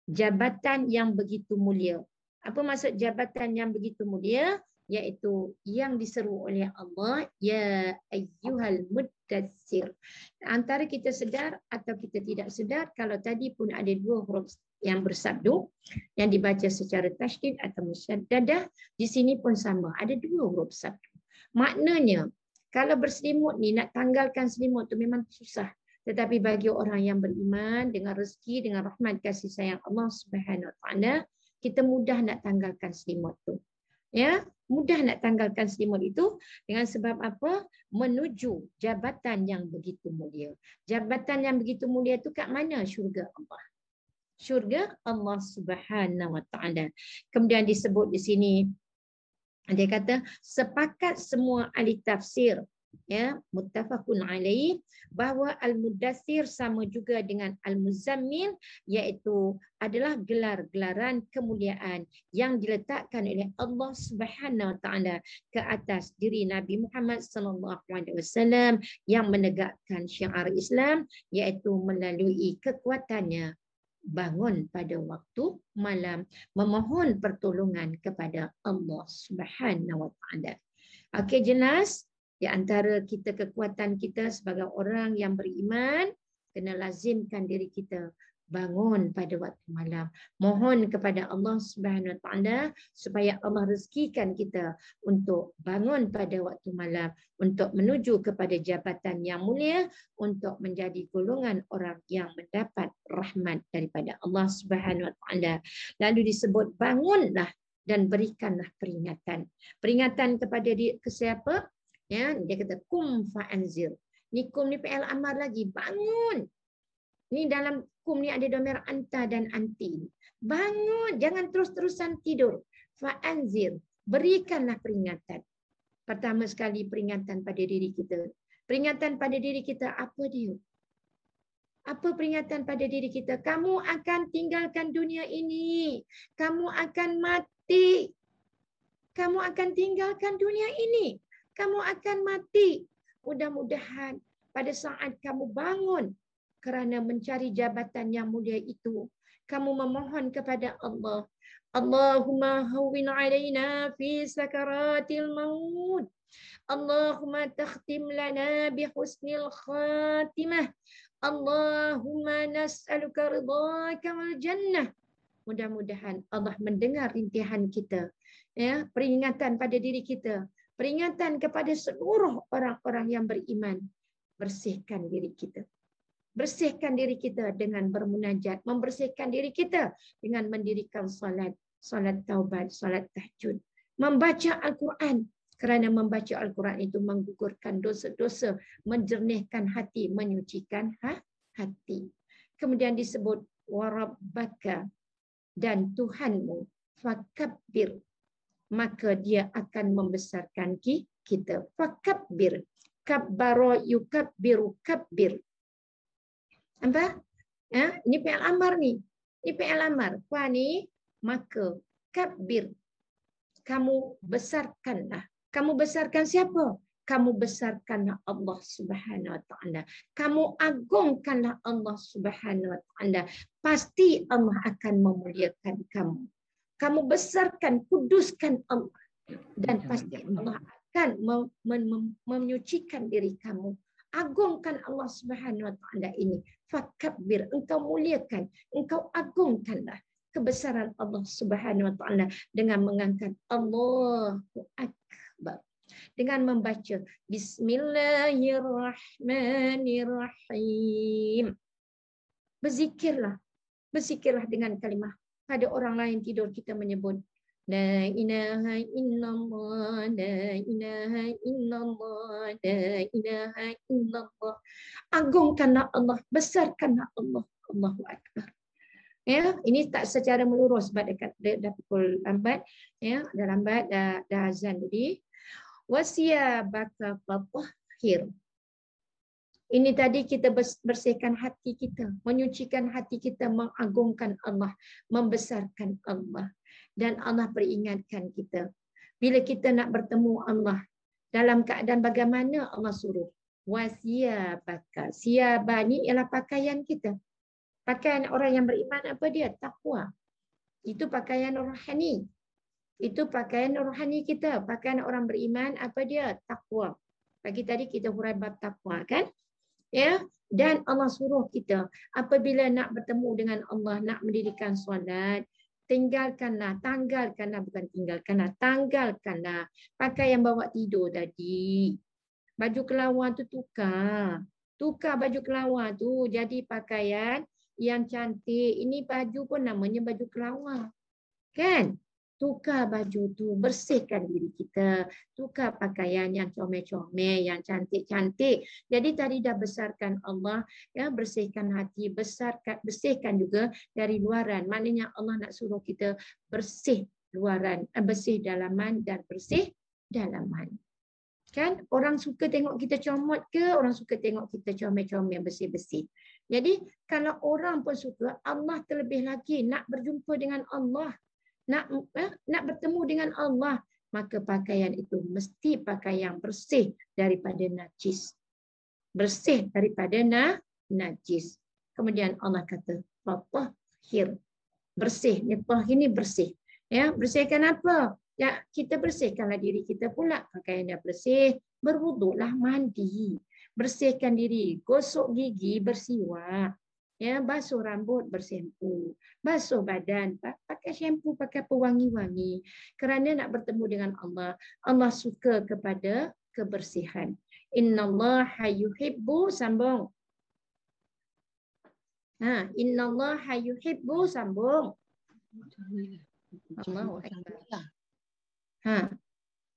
Jabatan yang begitu mulia. Apa maksud jabatan yang begitu mulia? Iaitu yang diseru oleh Allah, ya ayyuhal muddatsir. Antara kita sedar atau kita tidak sedar, kalau tadi pun ada dua huruf yang bersabdu, yang dibaca secara tasydid atau musyaddadah, di sini pun sama, ada dua huruf sabdu. Maknanya, kalau berselimut ni, nak tanggalkan selimut tu memang susah. Tetapi bagi orang yang beriman dengan rezeki, dengan rahmat kasih sayang Allah Subhanahu Wa Taala, kita mudah nak tanggalkan selimut tu. Ya, mudah nak tanggalkan selimut itu dengan sebab apa? Menuju jabatan yang begitu mulia. Jabatan yang begitu mulia itu kat mana? Syurga Allah. Syurga Allah Subhanahu Wa Taala. Kemudian disebut di sini, dia kata sepakat semua ahli tafsir, ya, muttafaqun alaih, bahawa al-muddatsir sama juga dengan al-muzammil, iaitu adalah gelar-gelaran kemuliaan yang diletakkan oleh Allah Subhanahu Wa Taala ke atas diri Nabi Muhammad sallallahu alaihi wasallam yang menegakkan syiar Islam, iaitu melalui kekuatannya bangun pada waktu malam, memohon pertolongan kepada Allah Subhanahu Wa Taala. Okey, jelas. Di antara kita kekuatan kita sebagai orang yang beriman, kena lazimkan diri kita bangun pada waktu malam. Mohon kepada Allah Subhanahu Wa Taala supaya Allah rezekikan kita untuk bangun pada waktu malam, untuk menuju kepada jabatan yang mulia, untuk menjadi golongan orang yang mendapat rahmat daripada Allah Subhanahu Wa Taala. Lalu disebut bangunlah dan berikanlah peringatan. Peringatan kepada ke siapa? Ya, dia kata kum fa'anzir. Ni kum ni fi'il amar lagi, bangun. Ni dalam kum ni ada domir anta dan anti. Bangun, jangan terus-terusan tidur. Fa'anzir, berikanlah peringatan. Pertama sekali peringatan pada diri kita. Peringatan pada diri kita apa dia? Apa peringatan pada diri kita? Kamu akan tinggalkan dunia ini. Kamu akan mati. Kamu akan tinggalkan dunia ini. Kamu akan mati. Mudah-mudahan pada saat kamu bangun kerana mencari jabatan yang mulia itu, kamu memohon kepada Allah, Allahumma hawwin alaina fi sakaratil maut. Allahumma takhtim lana bi husnil khatimah. Allahumma nas'aluka ridhaka wal jannah. Mudah-mudahan Allah mendengar rintihan kita. Ya, peringatan pada diri kita. Peringatan kepada seluruh orang-orang yang beriman. Bersihkan diri kita. Bersihkan diri kita dengan bermunajat. Membersihkan diri kita dengan mendirikan salat. Salat taubat, salat tahajud. Membaca Al-Quran. Kerana membaca Al-Quran itu menggugurkan dosa-dosa. Menjernihkan hati, menyucikan hati. Kemudian disebut warabbaka, dan Tuhanmu fakabbir, maka dia akan membesarkan kita. Fakabbir, kabbaro yukabbiru kabbir. Apa? Ya, ini fi'il amar ni. Ini fi'il amar. Fa ni, maka kabbir, kamu besarkanlah. Kamu besarkan siapa? Kamu besarkanlah Allah Subhanahu Wa Taala. Kamu agungkanlah Allah Subhanahu Wa Taala. Pasti Allah akan memuliakan kamu. Kamu besarkan, kuduskan Allah. Dan pasti Allah akan menyucikan diri kamu. Agungkan Allah Subhanahu Wa Taala ini. Fakabbir, engkau muliakan, engkau agungkanlah kebesaran Allah Subhanahu Wa Taala dengan mengangkat Allahu Akbar. Dengan membaca Bismillahirrahmanirrahim. Berzikirlah. Berzikirlah dengan kalimah. Pada orang lain tidur kita menyebut La ilaha illallah, la ilaha illallah, la ilaha illallah. Agungkanlah Allah, besarkanlah Allah. Allahu Akbar. Ya, ini tak secara melurus sebab dekat dah pukul lambat, ya, dah lambat, dah azan tadi. Wasiyabaka fatahhir. Ini tadi kita bersihkan hati kita, menyucikan hati kita, mengagungkan Allah, membesarkan Allah. Dan Allah peringatkan kita, bila kita nak bertemu Allah, dalam keadaan bagaimana Allah suruh. Wasiyabaka. Siyaba ni ialah pakaian kita. Pakaian orang yang beriman apa dia? Taqwa. Itu pakaian rohani. Itu pakaian rohani kita. Pakaian orang beriman apa dia? Taqwa. Pagi tadi kita hurai bab taqwa kan? Ya, dan Allah suruh kita apabila nak bertemu dengan Allah, nak mendirikan solat, tanggalkanlah pakaian bawa tidur tadi. Baju kelawar tu tukar baju kelawar tu jadi pakaian yang cantik. Ini baju pun namanya baju kelawar. Kan? Tukar baju tu, bersihkan diri kita. Tukar pakaian yang comel-comel, yang cantik-cantik. Jadi tadi dah besarkan Allah, ya, bersihkan hati, bersihkan juga dari luaran. Maknanya Allah nak suruh kita bersih luaran, bersih dalaman dan bersih dalaman. Kan orang suka tengok kita comot ke, orang suka tengok kita comel-comel, bersih-bersih. Jadi kalau orang pun suka, Allah terlebih lagi nak berjumpa dengan Allah, nak bertemu dengan Allah, maka pakaian itu mesti pakaian yang bersih daripada najis. Bersih daripada najis. Kemudian Allah kata, fatahhir. Bersih, ini bersih. Ya, bersihkan apa? Ya, kita bersihkanlah diri kita pula. Pakaian dah bersih, berwuduklah, mandi. Bersihkan diri, gosok gigi, bersiwak. Ya, basuh rambut, bersempu. Basuh badan, pakai syampu, pakai pewangi-wangi. Kerana nak bertemu dengan Allah. Allah suka kepada kebersihan. Innallaha yuhibbu, sambung. Innallaha yuhibbu, sambung. Allahu akbar.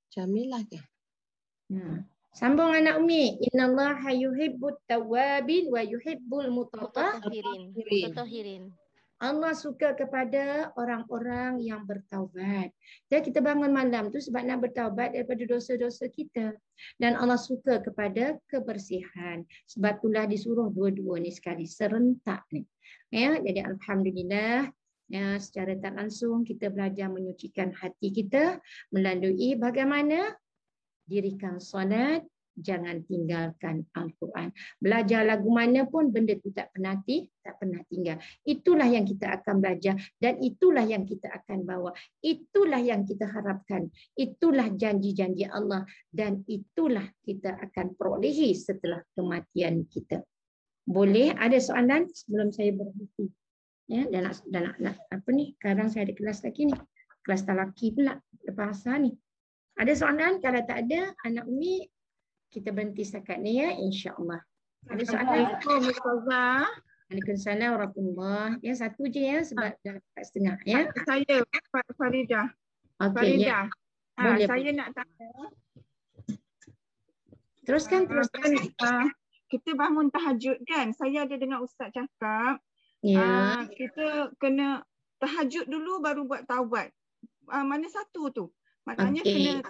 Jamilah ke? Sambung anak Umi. Innallaha yuhibbut tawwabin wa yuhibbul mutatahhirin. Allah suka kepada orang-orang yang bertaubat. Jadi kita bangun malam tu sebab nak bertaubat daripada dosa-dosa kita. Dan Allah suka kepada kebersihan. Sebab itulah disuruh dua-dua ni sekali, serentak ni. Ya, jadi alhamdulillah. Ya, secara tak langsung kita belajar menyucikan hati kita melalui bagaimana dirikan solat, jangan tinggalkan Al-Quran. Belajar lagu mana pun benda tu tak pernah tinggal. Itulah yang kita akan belajar dan itulah yang kita akan bawa. Itulah yang kita harapkan. Itulah janji-janji Allah dan itulah kita akan perolehi setelah kematian kita. Boleh ada soalan sebelum saya berhenti? Ya, dan nak apa ni? Sekarang saya ada kelas lagi ni. Kelas talaki pula lepas asar ni. Ada soalan? Kalau tak ada, anak Umi, kita berhenti setakat ni ya, insya-Allah. Ada soalan? Assalamualaikum. Waalaikumsalam warahmatullahi. Ya, satu je ya sebab dah 4:30 ya. Saya Faridah. Okey ya. Boleh. Saya nak tanya. Teruskan. Kita bangun tahajud kan? Saya ada dengar ustaz cakap. Ya. Kita kena tahajud dulu baru buat taubat. Mana satu tu? Maknanya kena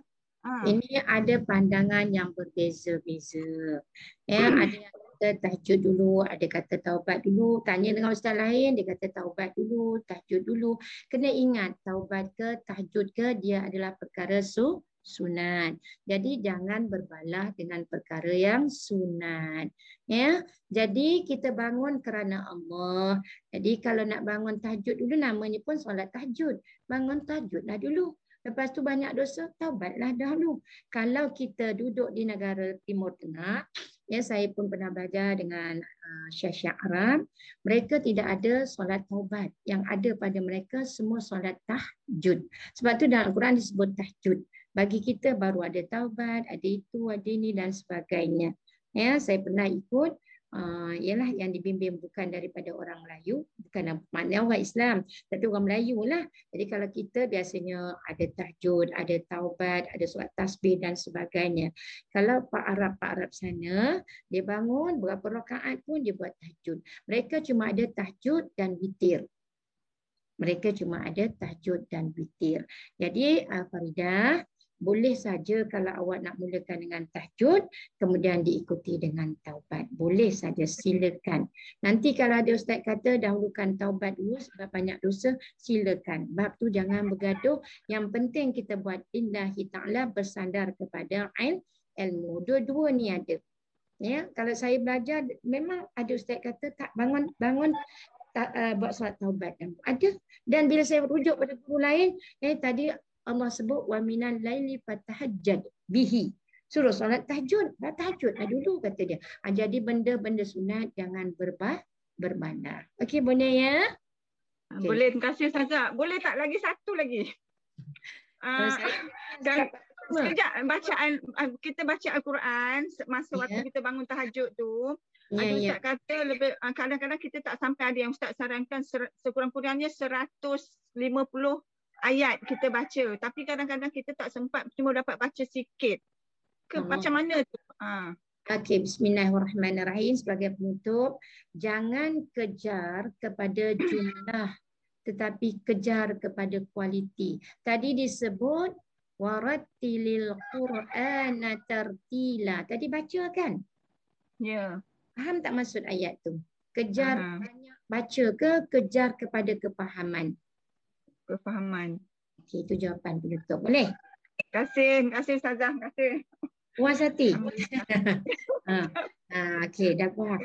ini ada pandangan yang berbeza-beza. Ya, ada yang kata tahajud dulu, ada kata taubat dulu. Tanya dengan ustaz lain, dia kata taubat dulu, tahajud dulu. Kena ingat, taubat ke tahajud ke dia adalah perkara sunat. Jadi jangan berbalah dengan perkara yang sunat. Ya. Jadi kita bangun kerana Allah. Jadi kalau nak bangun tahajud dulu, namanya pun solat tahajud. Bangun tahajudlah dulu. Lepas tu banyak dosa, taubatlah dahulu. Kalau kita duduk di negara Timur Tengah, ya, saya pun pernah belajar dengan Syekh Arab, mereka tidak ada solat taubat. Yang ada pada mereka semua solat tahajud. Sebab tu dalam Al-Quran disebut tahajud. Bagi kita baru ada taubat, ada itu, ada ini dan sebagainya. Ya, saya pernah ikut, ialah yang dibimbing bukan daripada orang Melayu, bukan makna orang Islam, tapi orang Melayu lah. Jadi kalau kita biasanya ada tahajud, ada taubat, ada solat tasbih dan sebagainya. Kalau Pak Arab sana, dia bangun berapa rakaat pun dia buat tahajud. Mereka cuma ada tahajud dan witir. Mereka cuma ada tahajud dan witir. Jadi Faridah, boleh saja kalau awak nak mulakan dengan tahajud, kemudian diikuti dengan taubat. Boleh saja, silakan. Nanti kalau ada ustaz kata dahulukan taubat dulu sebab banyak dosa, silakan. Bab tu jangan bergaduh. Yang penting kita buat lillahi ta'ala, bersandar kepada ilmu. Dua-dua ni ada. Ya, kalau saya belajar memang ada ustaz kata tak bangun buat solat taubat. Ada. Dan bila saya rujuk pada guru lain, tadi Allah sebut wa minal laili fatahajjad bihi. Suruh solat tahajud. Tahajud dulu kata dia. Jadi benda-benda sunat jangan berbandar. Okey, boleh ya? Okay. Boleh, terima kasih Ustazah. Boleh tak lagi satu lagi? Sekejap bacaan, kita baca Al-Quran masa waktu kita bangun tahajud tu. Ada Ustaz kata lebih kadang-kadang kita tak sampai, ada yang Ustaz sarankan sekurang-kurangnya 150 ayat kita baca. Tapi kadang-kadang kita tak sempat, cuma dapat baca sikit. Macam mana tu? Okey, bismillahirrahmanirrahim. Sebagai penutup, jangan kejar kepada jumlah tetapi kejar kepada kualiti. Tadi disebut warattilil Qur'ana tartila. Tadi baca kan? Ya. Faham tak maksud ayat tu? Kejar banyak baca ke kejar kepada kefahaman? Kefahaman. Okey, itu jawapan penutup. Boleh? Terima kasih Ustazah. Terima kasih. Puas hati. Okey, dah faham.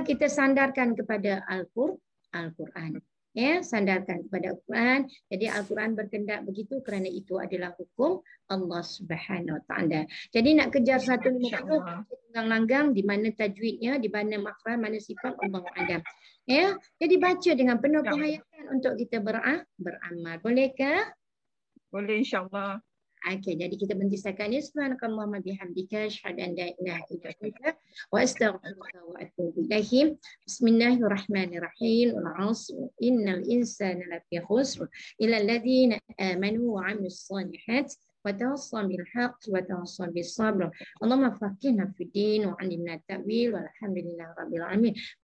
Kita sandarkan kepada Al-Quran. Ya, sandarkan kepada Al-Quran. Jadi Al-Quran berkendak begitu kerana itu adalah hukum Allah Subhanahu Wa Taala. Jadi nak kejar 150 langgang di mana tajwidnya, di mana makhraj, mana sifat, Allah Alam. Ya, jadi baca dengan penuh penghayatan untuk kita beramal. Bolehkah? Boleh, insya-Allah. Okey, jadi kita berhenti setakat ini. Subhanakallahumma bihamdika asyhadu an la ilaha illa anta wa astaghfiruka wa atubu ilaik. Bismillahirrahmanirrahim. Wal 'asr innal insana lafi khusr illa alladhina amanu wa 'amilus shalihat wa tawassaw bil haqq wa tawassaw bis sabr. Allahumma faqihna fid din wa 'allimna ta'wil walhamdulillahi rabbil alamin.